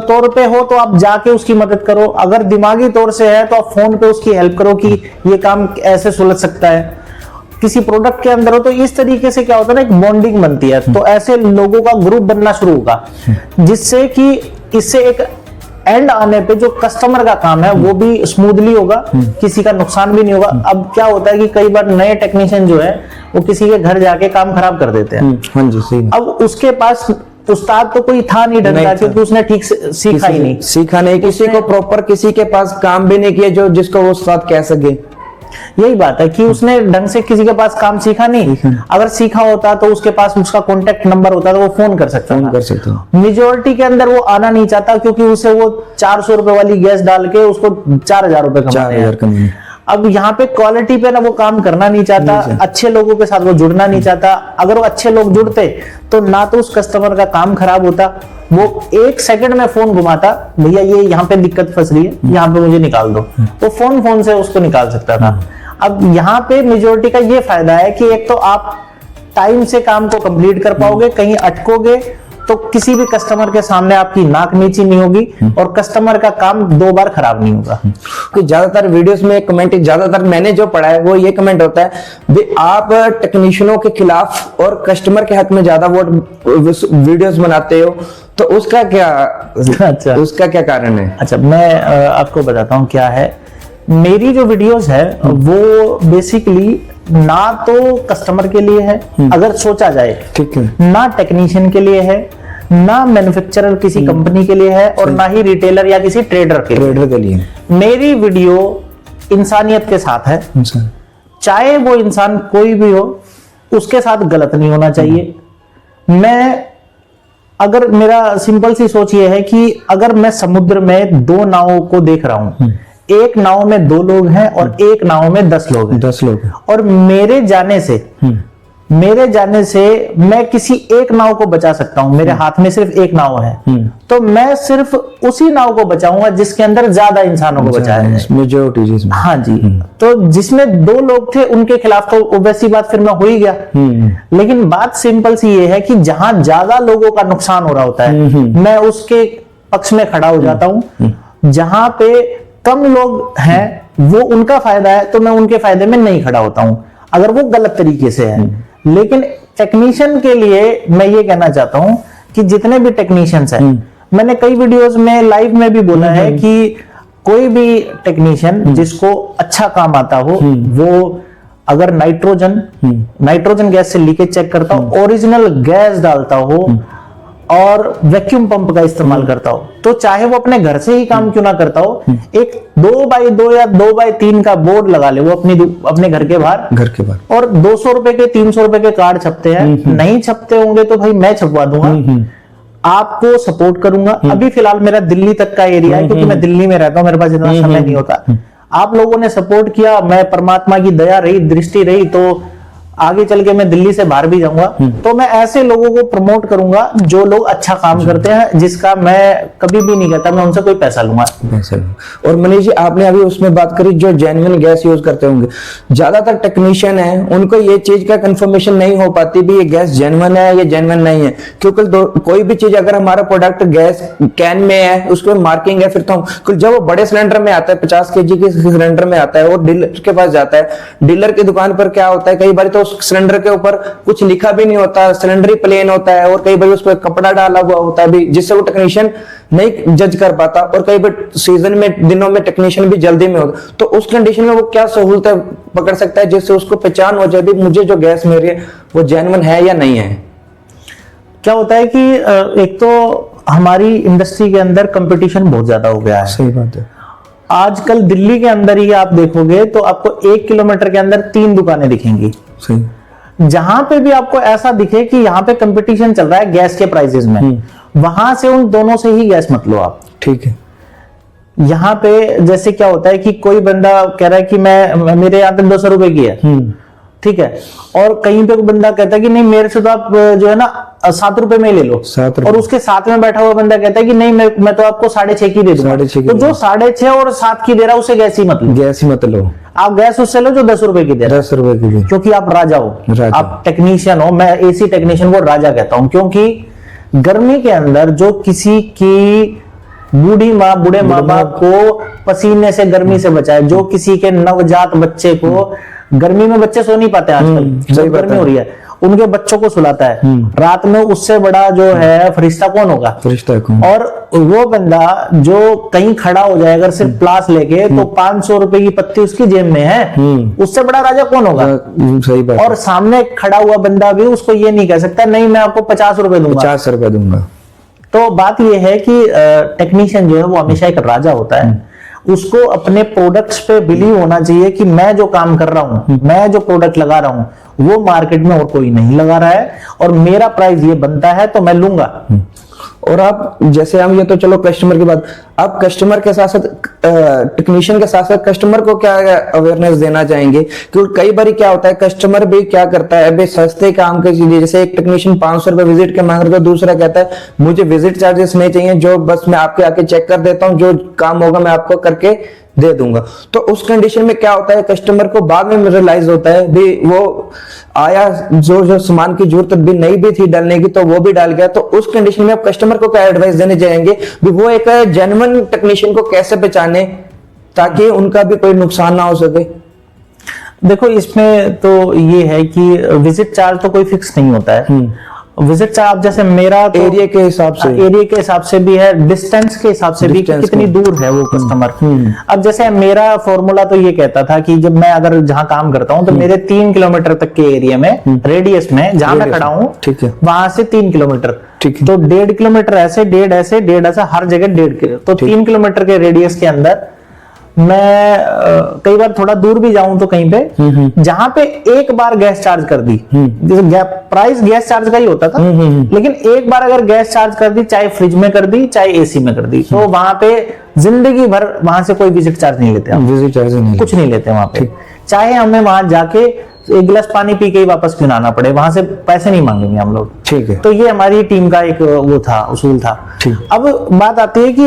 तौर पे हो तो आप जाके उसकी मदद करो, अगर दिमागी तौर से है तो आप फोन पे उसकी हेल्प करो कि ये काम ऐसे सुलझ सकता है। किसी प्रोडक्ट के अंदर हो तो इस तरीके से क्या होता है ना, एक बॉन्डिंग बनती है। तो ऐसे लोगों का ग्रुप बनना शुरू होगा, जिससे कि इससे एक एंड आने पे जो कस्टमर का काम है वो भी स्मूथली होगा, किसी का नुकसान भी नहीं होगा। अब क्या होता है कि कई बार नए टेक्नीशियन जो है वो किसी के घर जाके काम खराब कर देते हैं। हाँ जी, सही। अब उसके पास उस्ताद तो कोई था नहीं ढंग का, क्योंकि उसने ठीक से सीखा नहीं, किसी को प्रॉपर किसी के पास काम भी नहीं किया जो जिसको वो उस्ताद कह सके। यही बात है कि उसने ढंग से किसी के पास काम सीखा नहीं। अगर सीखा होता तो उसके पास उसका कॉन्टेक्ट नंबर होता तो वो फोन कर सकता था। मेजोरिटी के अंदर वो आना नहीं चाहता, क्योंकि उसे वो 400 रुपए वाली गैस डाल के उसको 4000 रुपए कमाने हैं। अब यहाँ पे क्वालिटी पे ना वो काम करना नहीं चाहता, अच्छे लोगों के साथ वो जुड़ना नहीं चाहता। अगर वो अच्छे लोग जुड़ते तो ना तो उस कस्टमर का काम खराब होता वो 1 सेकंड में फोन घुमाता, भैया ये यहाँ पे दिक्कत फंस रही है, यहाँ पे मुझे निकाल दो, तो फोन से उसको निकाल सकता था। अब यहाँ पे मेजोरिटी का ये फायदा है कि एक तो आप टाइम से काम को कंप्लीट कर पाओगे, कहीं अटकोगे तो किसी भी कस्टमर के सामने आपकी नाक नीची नहीं होगी और कस्टमर का काम 2 बार खराब नहीं होगा। कि ज्यादातर वीडियोस में कमेंट, ज्यादातर मैंने जो पढ़ा है वो ये कमेंट होता है भी आप टेक्नीशियनों के खिलाफ और कस्टमर के हक में ज्यादा वीडियोस बनाते हो, तो उसका क्या अच्छा, उसका क्या कारण है? अच्छा, मैं आपको बताता हूँ क्या है। मेरी जो वीडियोस है वो बेसिकली ना तो कस्टमर के लिए है, अगर सोचा जाए, ठीक है, ना टेक्नीशियन के लिए है, ना मैन्युफैक्चरर किसी कंपनी के लिए है, और ना ही रिटेलर या किसी ट्रेडर के लिए। मेरी वीडियो इंसानियत के साथ है, चाहे वो इंसान कोई भी हो, उसके साथ गलत नहीं होना चाहिए। अगर मेरा सिंपल सी सोच ये है कि अगर मैं समुद्र में 2 नावों को देख रहा हूं, एक नाव में 2 लोग हैं और एक नाव में 10 लोग हैं, 10 लोग, और मेरे जाने से मैं किसी एक नाव को बचा सकता हूं, मेरे हाथ में सिर्फ एक नाव है, तो मैं सिर्फ उसी नाव को बचाऊंगा जिसके अंदर ज्यादा इंसानों को बचाया है, मेजॉरिटी जिसमें। हाँ जी, तो जिसमें 2 लोग थे उनके खिलाफ तो वैसी बात फिर मैं हो ही गया। लेकिन बात सिंपल सी ये है कि जहां ज्यादा लोगों का नुकसान हो रहा होता है, मैं उसके पक्ष में खड़ा हो जाता हूं। जहां पे कम लोग हैं, वो उनका फायदा है, तो मैं उनके फायदे में नहीं खड़ा होता हूं, अगर वो गलत तरीके से है। लेकिन टेक्नीशियन के लिए मैं ये कहना चाहता हूं कि जितने भी टेक्नीशियंस हैं, मैंने कई वीडियोस में लाइव में भी बोला है कि कोई भी टेक्नीशियन जिसको अच्छा काम आता हो, वो अगर नाइट्रोजन गैस से लीकेज चेक करता हो, ओरिजिनल गैस डालता हो और वैक्यूम पंप का इस्तेमाल करता हो, तो चाहे वो अपने घर से ही काम क्यों ना करता हो, एक 2x2 या 2x3 का बोर्ड लगा ले वो अपने घर के बाहर, और 200 रुपए के 300 रुपए के कार्ड छपते हैं। नहीं छपते होंगे तो भाई मैं छपवा दूंगा, आपको सपोर्ट करूंगा। अभी फिलहाल मेरा दिल्ली तक का एरिया है, क्योंकि मैं दिल्ली में रहता हूँ, मेरे पास इतना समय नहीं होता। आप लोगों ने सपोर्ट किया, मैं परमात्मा की दया रही, दृष्टि रही, तो आगे चल के मैं दिल्ली से बाहर भी जाऊंगा, तो मैं ऐसे लोगों को प्रमोट करूंगा जो लोग अच्छा काम करते हैं, जिसका मैं कभी भी नहीं कहता मैं उनसे कोई पैसा लूंगा। और मनीष जी, आपने अभी उसमें बात करी जो जेन्युइन गैस यूज करते होंगे, ज्यादातर टेक्नीशियन है उनको ये चीज का कंफर्मेशन नहीं हो पाती भी ये गैस जेन्युइन है या जेन्युइन नहीं है, क्योंकि कोई भी चीज अगर हमारा प्रोडक्ट गैस कैन में है, उसको मार्किंग है, फिर तो जब वो बड़े सिलेंडर में आता है, 50 kg के सिलेंडर में आता है और डीलर के पास जाता है, डीलर की दुकान पर क्या होता है, कई बार तो सिलेंडर के ऊपर कुछ लिखा भी नहीं होता, सिलेंडर ही प्लेन होता है, और कई बार उस पर कपड़ा डाला हुआ होता है भी, जिससे वो टेक्नीशियन नहीं जज कर पाता, और कई बार सीजन में दिनों में टेक्नीशियन भी जल्दी में होता, तो उस कंडीशन में वो क्या सहूलतें पकड़ सकता है जिससे उसको पहचान हो जाए भी मुझे जो गैस मेरी है वो जेन्युइन है या नहीं है? क्या होता है कि एक तो हमारी इंडस्ट्री के अंदर कंपटीशन बहुत ज्यादा हो गया है। सही बात है। आजकल दिल्ली के अंदर ही आप देखोगे तो आपको 1 किलोमीटर के अंदर 3 दुकानें दिखेंगी। सही। जहां पे भी आपको ऐसा दिखे कि यहाँ पे कंपटीशन चल रहा है गैस के प्राइसेस में, वहां से उन दोनों से ही गैस मत लो आप। ठीक है। यहाँ पे जैसे क्या होता है कि कोई बंदा कह रहा है कि मेरे यहाँ पे 200 रुपए की है, ठीक है, और कहीं पे कोई बंदा कहता है कि नहीं मेरे से तो आप जो है ना 7 रुपए में ले लो, और उसके साथ में बैठा हुआ बंदा कहता है कि नहीं मैं तो आपको 6.5 की दे दूंगा। तो जो 6.5 और 7 की दे रहा है उसे गैस ही मत लो। आप गैस उससे लो जो 10 रुपए की दे रहा है, 10 रुपए की, क्योंकि आप राजा हो, आप टेक्नीशियन हो। मैं एसी टेक्नीशियन को राजा कहता हूं, क्योंकि गर्मी के अंदर जो किसी की बूढ़े माँ बाप को पसीने से गर्मी से बचाए, जो किसी के नवजात बच्चे को, गर्मी में बच्चे सो नहीं पाते आजकल, जब गर्मी हो रही है, उनके बच्चों को सुलाता है रात में, उससे बड़ा जो है फरिश्ता कौन होगा? फरिश्ता कौन? और वो बंदा जो कहीं खड़ा हो जाए अगर सिर्फ प्लास लेके, तो 500 रुपए की पत्ती उसकी जेब में है, उससे बड़ा राजा कौन होगा? सही बात। और सामने खड़ा हुआ बंदा भी उसको ये नहीं कह सकता नहीं मैं आपको 50 रुपए दूंगा, 50 रुपए दूंगा। तो बात यह है कि टेक्नीशियन जो है वो हमेशा एक राजा होता है। उसको अपने प्रोडक्ट्स पे बिलीव होना चाहिए कि मैं जो काम कर रहा हूं, मैं जो प्रोडक्ट लगा रहा हूं वो मार्केट में और कोई नहीं लगा रहा है, और मेरा प्राइस ये बनता है तो मैं लूंगा। और आप जैसे हम ये तो चलो कस्टमर की बात, आप कस्टमर के साथ साथ टेक्नीशियन के साथ साथ कस्टमर को क्या अवेयरनेस देना चाहेंगे? क्योंकि कई बार क्या होता है, कस्टमर भी क्या करता है, अभी सस्ते काम की चीजें, जैसे एक टेक्नीशियन 500 रुपए विजिट के मांग रहा है, तो दूसरा कहता है मुझे विजिट चार्जेस नहीं चाहिए, जो बस मैं आपके आके चेक कर देता हूँ, जो काम होगा मैं आपको करके दे दूंगा। तो उस कंडीशन में क्या होता है, कस्टमर को बाद में रियलाइज होता है भी वो आया, जो सामान की जरूरत भी नहीं भी थी डालने की, तो वो भी डाल गया। तो उस कंडीशन में आप कस्टमर को क्या एडवाइस देने चाहेंगे भी वो एक जेन्युइन टेक्नीशियन को कैसे पहचाने ताकि उनका भी कोई नुकसान ना हो सके? देखो, इसमें तो ये है कि विजिट चार्ज तो कोई फिक्स नहीं होता है। विजिट चार्ज जैसे मेरा तो एरिया के हिसाब से, एरिया के हिसाब से भी है, डिस्टेंस के हिसाब से भी, कि कितनी दूर है वो कस्टमर। अब जैसे मेरा फॉर्मूला तो ये कहता था कि जब मैं अगर जहां काम करता हूं तो मेरे 3 किलोमीटर तक के एरिया में, रेडियस में जहां मैं खड़ा हूं, ठीक है, वहां से 3 किलोमीटर, ठीक है, तो 1.5 किलोमीटर ऐसे, 1.5 ऐसे, 1.5 ऐसा, हर जगह 1.5 किलो, तो 3 किलोमीटर के रेडियस के अंदर मैं कई बार थोड़ा दूर भी जाऊं तो कहीं पे जहां पे एक बार गैस चार्ज कर दी, जैसे प्राइस गैस चार्ज का ही होता था, लेकिन एक बार अगर गैस चार्ज कर दी, चाहे फ्रिज में कर दी चाहे एसी में कर दी, तो वहां पे जिंदगी भर वहां से कोई विजिट चार्ज नहीं लेते, विजिट चार्ज नहीं, कुछ नहीं लेते वहां पे, चाहे हमें वहां जाके एक गिलास पानी पी के ही वापस क्यों ना आना पड़े, वहां से पैसे नहीं मांगेंगे हम लोग। ठीक है, तो ये हमारी टीम का एक वो था, उसूल था। अब बात आती है कि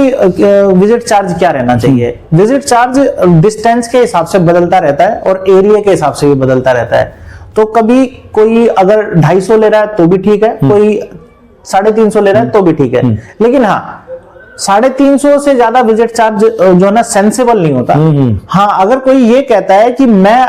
विजिट चार्ज क्या रहना चाहिए। विजिट चार्ज डिस्टेंस के हिसाब से बदलता रहता है और एरिया के हिसाब से भी बदलता रहता है। तो कभी कोई अगर 250 ले रहा है तो भी ठीक है, कोई 350 ले रहा है तो भी ठीक है, लेकिन हाँ 350 से ज्यादा विजिट चार्ज जो है ना सेंसिबल नहीं होता। हाँ, अगर कोई ये कहता है कि मैं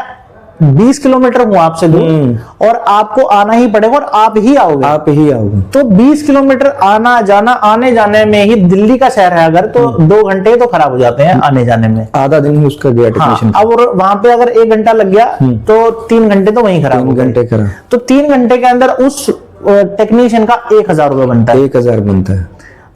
20 किलोमीटर हूं आपसे दूर और आपको आना ही पड़ेगा और आप ही आओगे, तो 20 किलोमीटर आना जाना, आने जाने में ही, दिल्ली का शहर है अगर, तो 2 घंटे तो खराब हो जाते हैं आने जाने में, आधा दिन ही उसका गया टेक्नीशियन। अब वहां पे अगर 1 घंटा लग गया तो 3 घंटे तो वहीं खराब हो गए। तो 3 घंटे के अंदर उस टेक्नीशियन का 1000 रुपए बनता है। 1000 बनता है।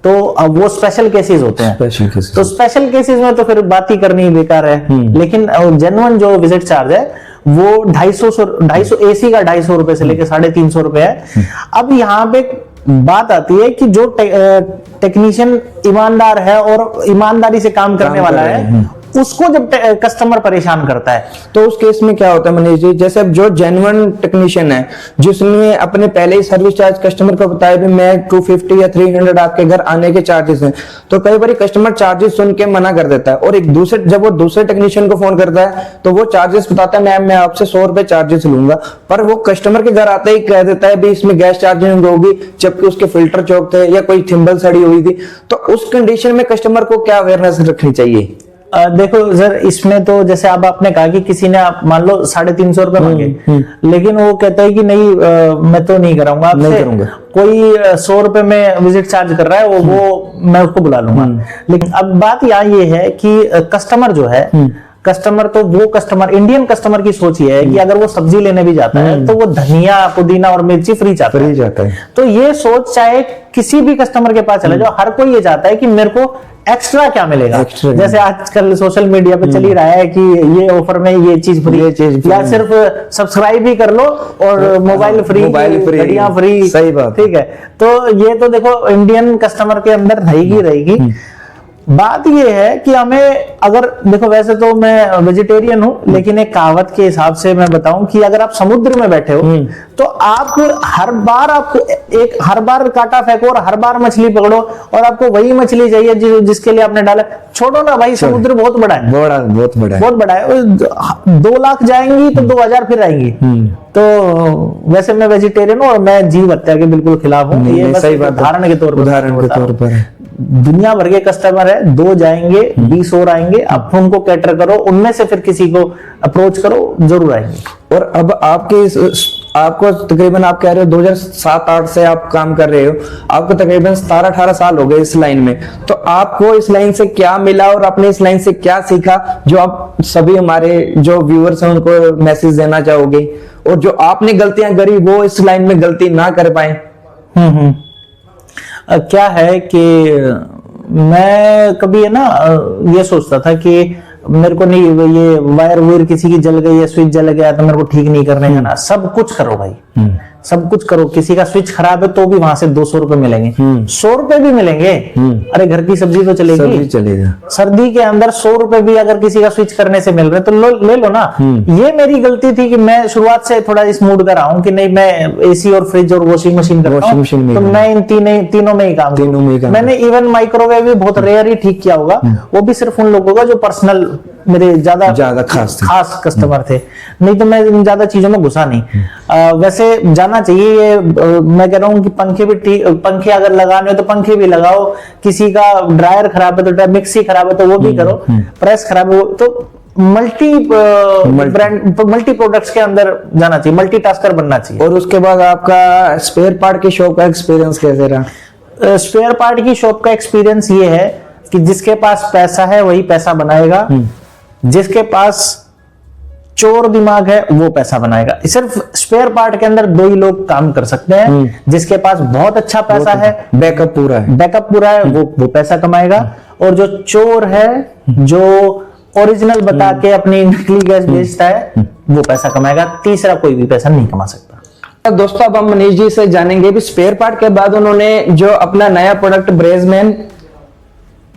तो अब वो स्पेशल केसेस होते हैं, तो स्पेशल केसेस में तो फिर बात ही करनी बेकार है। लेकिन जेन्युइन जो विजिट चार्ज है वो 250 एसी का 250 रुपए से लेकर 350 रुपए है। अब यहाँ पे बात आती है कि जो टेक्नीशियन ईमानदार है और ईमानदारी से काम करने वाला है, उसको जब कस्टमर परेशान करता है तो उस केस में क्या होता है मनीष जी, जैसे अब जो जेन्युइन टेक्नीशियन है जिसने अपने पहले ही सर्विस चार्ज कस्टमर को बताया भी मैं 250 या 300 आपके घर आने के चार्जेस हैं, तो कई बार कस्टमर चार्जेस सुन के मना कर देता है और एक दूसरे, जब वो दूसरे टेक्नीशियन को फोन करता है तो वो चार्जेस बताता है मैं आपसे 100 रुपए चार्जेस लूंगा, पर वो कस्टमर के घर आते ही कह देता है भी इसमें गैस चार्जिंग होगी, जबकि उसके फिल्टर चौक थे या कोई थिम्बल सड़ी हुई थी। तो उस कंडीशन में कस्टमर को क्या अवेयरनेस रखनी चाहिए? देखो सर, इसमें तो जैसे अब आपने कहा कि किसी ने आप मान लो 350 रुपए मांगे, लेकिन वो कहता है कि नहीं मैं तो नहीं कराऊंगा आपसे, कोई 100 रुपए में विजिट चार्ज कर रहा है, वो मैं उसको बुला लूंगा। लेकिन अब बात यहाँ ये है कि कस्टमर जो है, कस्टमर तो वो कस्टमर, इंडियन कस्टमर की सोच ये है कि अगर वो सब्जी लेने भी जाता है तो वो धनिया, पुदीना और मिर्ची फ्री चाहता है। तो ये सोच चाहे किसी भी कस्टमर के पास चले जाओ, हर कोई ये चाहता है कि मेरे को एक्स्ट्रा क्या मिलेगा। जैसे आजकल सोशल मीडिया पे चल ही रहा है कि ये ऑफर में ये चीज फ्री, या सिर्फ सब्सक्राइब ही कर लो और मोबाइल फ्री, घड़ियां फ्री। सही बात, ठीक है। तो ये तो देखो इंडियन कस्टमर के अंदर रहेगी। बात ये है कि हमें, अगर देखो वैसे तो मैं वेजिटेरियन हूं, लेकिन एक कहावत के हिसाब से मैं बताऊं कि अगर आप समुद्र में बैठे हो तो आप हर बार कांटा फेंको और हर बार मछली पकड़ो और आपको वही मछली चाहिए जिसके लिए आपने डाला। छोड़ो ना भाई, समुद्र बहुत बड़ा है, बहुत बड़ा है। 2 लाख जाएंगी तो 2000 फिर आएंगी। तो वैसे मैं वेजिटेरियन हूं और मैं जीव हत्या के बिल्कुल खिलाफ हूं। ये बस उदाहरण के तौर पर दुनिया भर के कस्टमर है, 2 जाएंगे 20 और आएंगे, आप उनको कैटर करो, उनमें से फिर किसी को अप्रोच करो, जरूर आएंगे। और अब आपको तकरीबन, आप कह रहे हो 2007-8 से आप काम कर रहे हो, आपको तकरीबन 17-18 साल हो गए इस लाइन में, तो आपको इस लाइन से क्या मिला और आपने इस लाइन से क्या सीखा जो आप सभी हमारे जो व्यूअर्स हैं उनको मैसेज देना चाहोगे, और जो आपने गलतियां करी वो इस लाइन में गलती ना कर पाए? क्या है कि मैं कभी है ना ये सोचता था कि मेरे को नहीं, ये वायर किसी की जल गई है, स्विच जल गया तो मेरे को ठीक नहीं करने जाना। सब कुछ करो भाई, सब कुछ करो, किसी का स्विच खराब है तो भी वहां से 200 रुपए मिलेंगे, 100 रुपए भी मिलेंगे। अरे घर की सब्जी तो चलेगी, चलेगा। सर्दी के अंदर 100 रुपए भी अगर किसी का स्विच करने से मिल रहे तो ले लो ना। ये मेरी गलती थी कि मैं शुरुआत से थोड़ा इस मूड का रहा हूं कि नहीं, मैं एसी और फ्रिज और वॉशिंग मशीन करता हूं, तो मैं इन तीनों में ही काम करूं। मैंने इवन माइक्रोवेव भी बहुत रेयर ही ठीक किया होगा, वो भी सिर्फ उन लोगों का जो पर्सनल मेरे ज्यादा खास कस्टमर थे, नहीं तो मैं इन ज्यादा चीजों में घुसा नहीं। वैसे जाना चाहिए ये, मैं कह रहा हूँ कि पंखे अगर लगाने हो तो पंखे भी लगाओ, किसी का ड्रायर खराब है तो मिक्सी खराब है तो वो भी करो, प्रेस खराब है तो मल्टी प्रोडक्ट्स के अंदर जाना चाहिए, मल्टीटास्कर बनना चाहिए। और उसके बाद आपका स्पेयर पार्ट की शॉप का एक्सपीरियंस कैसे रहा? स्पेयर पार्ट की शॉप का एक्सपीरियंस ये है कि जिसके पास पैसा है वही पैसा बनाएगा, जिसके पास चोर दिमाग है वो पैसा बनाएगा। सिर्फ स्पेयर पार्ट के अंदर 2 ही लोग काम कर सकते हैं, जिसके पास बहुत अच्छा पैसा है, बैकअप पूरा है, वो पैसा कमाएगा, और जो चोर है, जो ओरिजिनल बता के अपनी नकली गैस बेचता है, वो पैसा कमाएगा। तीसरा कोई भी पैसा नहीं कमा सकता। दोस्तों अब हम मनीष जी से जानेंगे भी स्पेयर पार्ट के बाद उन्होंने जो अपना नया प्रोडक्ट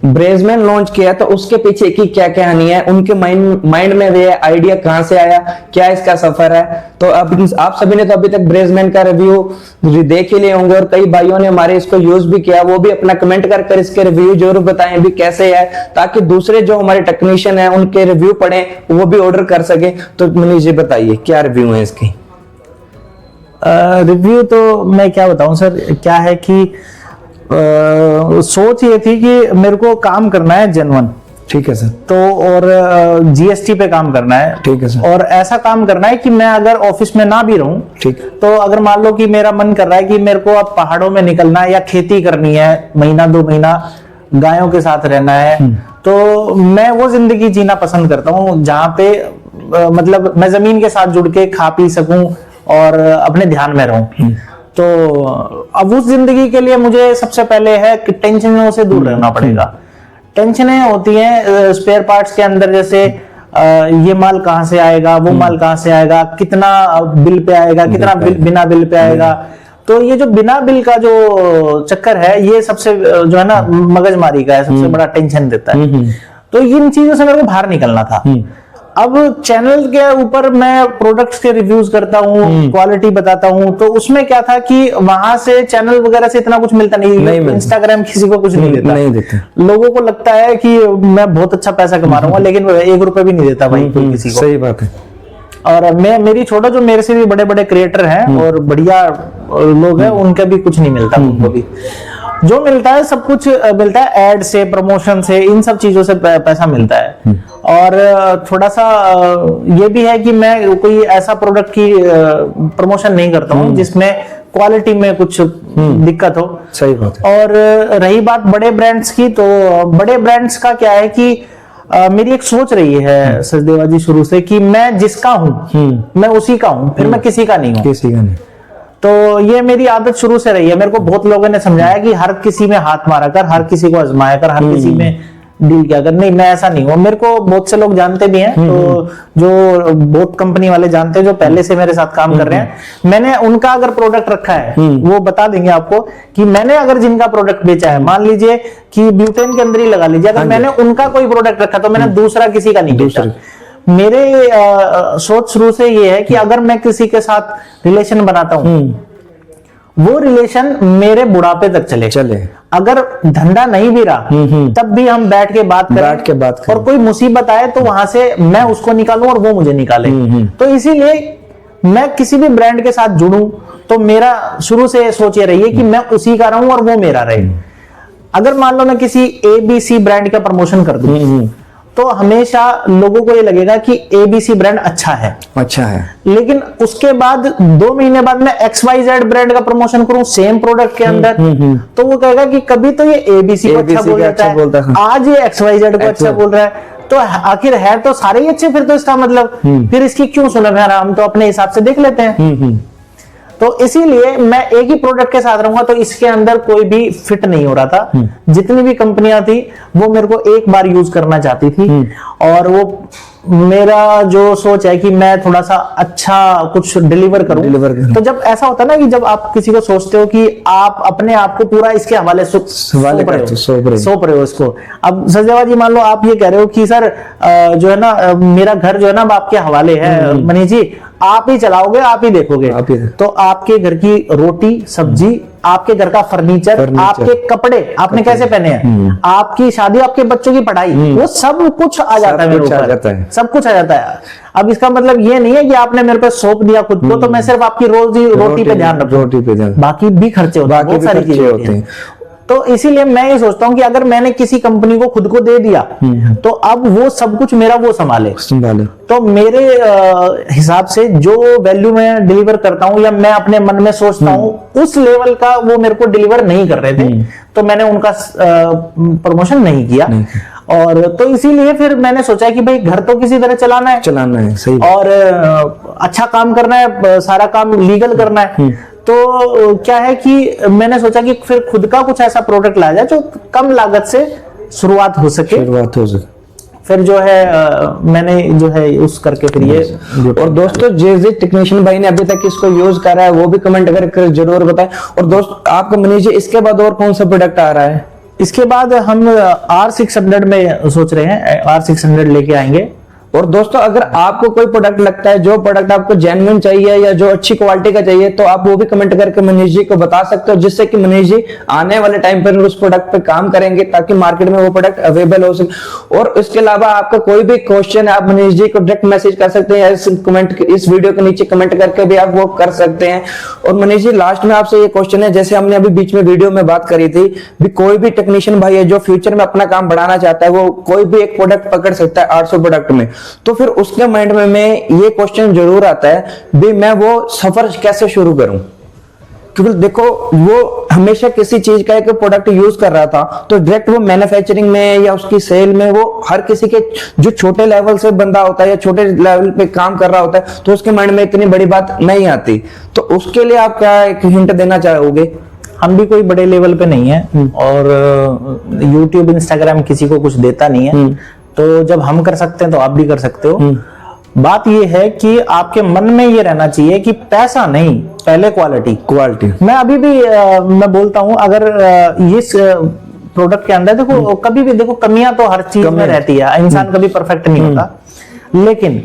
ब्रेजमैन लॉन्च किया, तो उसके पीछे की क्या कहानी है, उनके माइंड में ये आइडिया कहां से आया, क्या इसका सफर है। तो अब आप सभी ने तो अभी तक ब्रेजमैन का रिव्यू देख ही लिए होंगे, और कई भाइयों ने हमारे इसको यूज भी किया, वो भी अपना कमेंट कर इसके रिव्यू जरूर बताएं भी कैसे है, ताकि दूसरे जो हमारे टेक्नीशियन है उनके रिव्यू पढ़ें, वो भी ऑर्डर कर सके। तो मनीष जी बताइए क्या रिव्यू है इसकी? रिव्यू तो मैं क्या बताऊं सर, क्या है कि सोच ये थी कि मेरे को काम करना है जेन्युइन, ठीक है सर, तो और जीएसटी पे काम करना है, ठीक है सर, और ऐसा काम करना है कि मैं अगर ऑफिस में ना भी रहूं, ठीक, तो अगर मान लो कि मेरा मन कर रहा है कि मेरे को अब पहाड़ों में निकलना है या खेती करनी है, महीना 2 महीना गायों के साथ रहना है, तो मैं वो जिंदगी जीना पसंद करता हूँ जहाँ पे मतलब मैं जमीन के साथ जुड़ के खा पी सकूं और अपने ध्यान में रहूं। तो अब उस जिंदगी के लिए मुझे सबसे पहले है कि टेंशनों से दूर रहना पड़ेगा। टेंशनें होती हैं स्पेयर पार्ट्स के अंदर, जैसे ये माल कहां से आएगा, वो माल कहां से आएगा, कितना बिल पे आएगा, कितना बिना बिल पे आएगा। तो ये जो बिना बिल का जो चक्कर है, ये सबसे जो है ना मगजमारी का है, सबसे बड़ा टेंशन देता है। तो इन चीजों से मेरे को बाहर निकलना था। अब चैनल के ऊपर मैं प्रोडक्ट्स के रिव्यूज करता हूँ, क्वालिटी बताता हूँ, तो उसमें क्या था कि वहां से चैनल वगैरह से इतना कुछ मिलता नहीं इंस्टाग्राम किसी को कुछ नहीं देता। लोगों को लगता है कि मैं बहुत अच्छा पैसा कमा रहा हूँ, लेकिन 1 रुपए भी नहीं देता भाई कोई किसी को। सही बात है। और मेरी छोटा जो मेरे से भी बड़े बड़े क्रिएटर हैं और बढ़िया लोग हैं, उनका भी कुछ नहीं मिलता। उनको भी जो मिलता है सब कुछ मिलता है, एड से, प्रमोशन से, इन सब चीजों से पैसा मिलता है। और थोड़ा सा ये भी है कि मैं कोई ऐसा प्रोडक्ट की प्रमोशन नहीं करता हूँ जिसमें क्वालिटी में कुछ दिक्कत हो। सही बात है। और रही बात बड़े ब्रांड्स की, तो बड़े ब्रांड्स का क्या है कि मेरी एक सोच रही है सचदेवा जी शुरू से कि मैं जिसका हूँ मैं उसी का हूँ, फिर मैं किसी का नहीं हूँ। किसी का नहीं। तो ये मेरी आदत शुरू से रही है। मेरे को बहुत लोगों ने समझाया कि हर किसी में हाथ मारा कर, हर किसी को आजमाया कर, हर किसी में डील किया कर। नहीं, मैं ऐसा नहीं हूँ। मेरे को बहुत से लोग जानते भी हैं, तो जो बहुत कंपनी वाले जानते हैं जो पहले से मेरे साथ काम कर रहे हैं। मैंने उनका अगर प्रोडक्ट रखा है वो बता देंगे आपको कि मैंने अगर जिनका प्रोडक्ट बेचा है, मान लीजिए कि ब्यूटेन के अंदर ही लगा लीजिए, अगर मैंने उनका कोई प्रोडक्ट रखा तो मैंने दूसरा किसी का नहीं बेचा। मेरे सोच शुरू से ये है कि अगर मैं किसी के साथ रिलेशन बनाता हूं, वो रिलेशन मेरे बुढ़ापे तक चले। अगर धंधा नहीं भी रहा तब भी हम बैठ के बात करें, और कोई मुसीबत आए तो वहां से मैं उसको निकालूं और वो मुझे निकाले। तो इसीलिए मैं किसी भी ब्रांड के साथ जुड़ूं तो मेरा शुरू से सोच ये रही है कि मैं उसी का रहूं और वो मेरा रहे। अगर मान लो मैं किसी ABC ब्रांड का प्रमोशन कर दूं तो हमेशा लोगों को ये लगेगा कि ABC ब्रांड अच्छा है, लेकिन उसके बाद 2 महीने बाद मैं XYZ ब्रांड का प्रमोशन करूं सेम प्रोडक्ट के अंदर, तो वो कहेगा कि कभी तो ये ABC को अच्छा बोलता है, आज ये XYZ को अच्छा बोल रहा है, तो आखिर है तो सारे ही अच्छे। फिर तो इसका मतलब फिर इसकी क्यों सुना, हम तो अपने हिसाब से देख लेते हैं। तो इसीलिए मैं एक ही प्रोडक्ट के साथ रहूंगा, तो इसके अंदर कोई भी फिट नहीं हो रहा था। जितनी भी कंपनियां थी वो मेरे को एक बार यूज करना चाहती थी, और वो मेरा जो सोच है कि मैं थोड़ा सा अच्छा कुछ डिलीवर करूं। तो जब ऐसा होता है ना कि जब आप किसी को सोचते हो कि आप अपने आप को पूरा इसके हवाले सौंप रहे हो इसको। अब सजदेवा जी मान लो आप ये कह रहे हो कि सर जो है ना मेरा घर जो है ना अब आपके हवाले है, मनीष जी आप ही चलाओगे, आप ही देखोगे। तो आपके घर की रोटी सब्जी, आपके घर का फर्नीचर, आपके कपड़े आपने कैसे पहने हैं, आपकी शादी, आपके बच्चों की पढ़ाई, वो सब कुछ आ जाता है मेरे ऊपर, सब कुछ आ जाता है। अब इसका मतलब ये नहीं है कि आपने मेरे पे सौंप दिया खुद को तो मैं सिर्फ आपकी रोटी पे ध्यान रखूं, बाकी भी खर्चे होते हैं, बहुत सारी चीजें होती हैं। तो इसीलिए मैं ये सोचता हूँ कि अगर मैंने किसी कंपनी को खुद को दे दिया तो अब वो सब कुछ मेरा वो संभाले। तो मेरे हिसाब से जो वैल्यू मैं डिलीवर करता हूँ या मैं अपने मन में सोचता हूँ उस लेवल का वो मेरे को डिलीवर नहीं कर रहे थे, तो मैंने उनका प्रमोशन नहीं किया। और तो इसीलिए फिर मैंने सोचा कि भाई घर तो किसी तरह चलाना है सही, और अच्छा काम करना है, सारा काम लीगल करना है। तो क्या है कि मैंने सोचा कि फिर खुद का कुछ ऐसा प्रोडक्ट लाया जाए जो कम लागत से शुरुआत हो सके। फिर जो है मैंने जो है उस करके फिर ये। और दोस्तों जिस टेक्नीशियन भाई ने अभी तक इसको यूज करा है वो भी कमेंट करके जरूर बताएं। और दोस्त आपको मनीष जी इसके बाद और कौन सा प्रोडक्ट आ रहा है? इसके बाद हम R600 में सोच रहे हैं, R600 लेके आएंगे। और दोस्तों अगर आपको कोई प्रोडक्ट लगता है, जो प्रोडक्ट आपको जेन्युइन चाहिए या जो अच्छी क्वालिटी का चाहिए, तो आप वो भी कमेंट करके मनीष जी को बता सकते हो, जिससे कि मनीष जी आने वाले टाइम पर उस प्रोडक्ट पे काम करेंगे ताकि मार्केट में वो प्रोडक्ट अवेलेबल हो सके। और इसके अलावा आपका कोई भी क्वेश्चन है आप मनीष जी को डायरेक्ट मैसेज कर सकते हैं, इस वीडियो के नीचे कमेंट करके भी आप वो कर सकते हैं। और मनीष जी लास्ट में आपसे ये क्वेश्चन है, जैसे हमने अभी बीच में वीडियो में बात करी थी भी कोई भी टेक्नीशियन भाई है जो फ्यूचर में अपना काम बढ़ाना चाहता है वो कोई भी एक प्रोडक्ट पकड़ सकता है 800 प्रोडक्ट में, तो फिर उसके माइंड में ये क्वेश्चन जरूर आता है भी मैं वो सफर कैसे शुरू करूं। क्योंकि देखो वो हमेशा किसी चीज का एक प्रोडक्ट यूज कर रहा था तो डायरेक्ट वो मैन्युफैक्चरिंग में या उसकी सेल में वो हर किसी के जो छोटे लेवल से बंदा होता है या छोटे लेवल पे काम कर रहा होता है तो उसके माइंड में इतनी बड़ी बात नहीं आती। तो उसके लिए आप क्या एक हिंट देना चाहोगे? हम भी कोई बड़े लेवल पे नहीं है और YouTube Instagram किसी को कुछ देता नहीं है, तो जब हम कर सकते हैं तो आप भी कर सकते हो। बात ये है कि आपके मन में ये रहना चाहिए कि पैसा नहीं, पहले क्वालिटी। मैं अभी भी मैं बोलता हूं अगर इस प्रोडक्ट के अंदर देखो कभी भी देखो कमियां तो हर चीज में रहती है, इंसान कभी परफेक्ट नहीं होता, लेकिन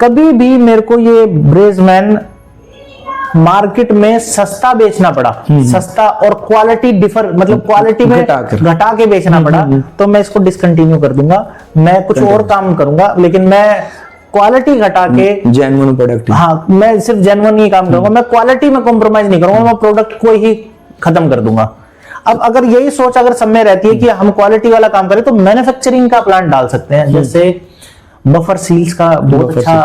कभी भी मेरे को ये ब्रेजमैन मार्केट में सस्ता बेचना पड़ा, सस्ता और क्वालिटी डिफर मतलब क्वालिटी में घटा के बेचना पड़ा, तो मैं इसको डिसकंटिन्यू कर दूंगा, मैं कुछ और काम करूंगा, लेकिन मैं क्वालिटी घटा के जेन्युइन प्रोडक्ट, हाँ मैं सिर्फ जेन्युइन ही काम करूंगा, मैं क्वालिटी में कॉम्प्रोमाइज नहीं करूंगा, मैं प्रोडक्ट को ही खत्म कर दूंगा। अब अगर यही सोच अगर सब में रहती है कि हम क्वालिटी वाला काम करें तो मैन्युफैक्चरिंग का प्लांट डाल सकते हैं, जैसे बफर सील्स का बहुत अच्छा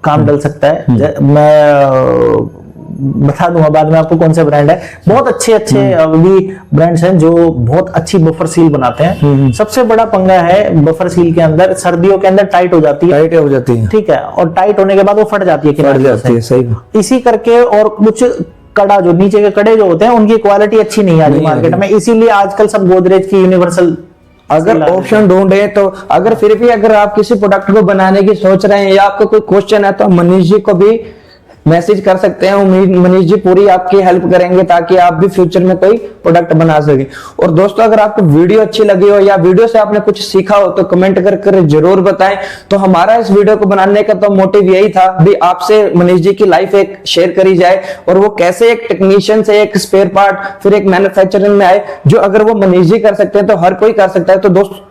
काम डल सकता है। मैं बता दूंगा बाद में आपको कौन से ब्रांड है, बहुत अच्छे अभी ब्रांड्स हैं जो बहुत अच्छी बफर सील बनाते हैं। सबसे बड़ा पंगा है बफर सील के अंदर, सर्दियों के अंदर टाइट हो जाती है, ठीक है, और टाइट होने के बाद वो फट जाती है, सही इसी करके। और कुछ कड़ा जो नीचे के कड़े जो होते हैं उनकी क्वालिटी अच्छी नहीं आती मार्केट में, इसीलिए आजकल सब गोदरेज की यूनिवर्सल अगर ऑप्शन ढूंढे तो अगर फिर भी अगर आप किसी प्रोडक्ट को बनाने की सोच रहे हैं या आपको कोई क्वेश्चन है तो मनीष जी को भी मैसेज कर सकते हैं। उम्मीद मनीष जी पूरी आपकी हेल्प करेंगे ताकि आप भी फ्यूचर में कोई प्रोडक्ट बना सके। और दोस्तों अगर आपको वीडियो अच्छी लगी हो या वीडियो से आपने कुछ सीखा हो तो कमेंट कर जरूर बताएं। तो हमारा इस वीडियो को बनाने का तो मोटिव यही था भी आपसे मनीष जी की लाइफ एक शेयर करी जाए और वो कैसे एक टेक्नीशियन से एक स्पेयर पार्ट फिर एक मैन्युफैक्चरिंग में आए, जो अगर वो मनीष जी कर सकते हैं तो हर कोई कर सकता है। तो दोस्तों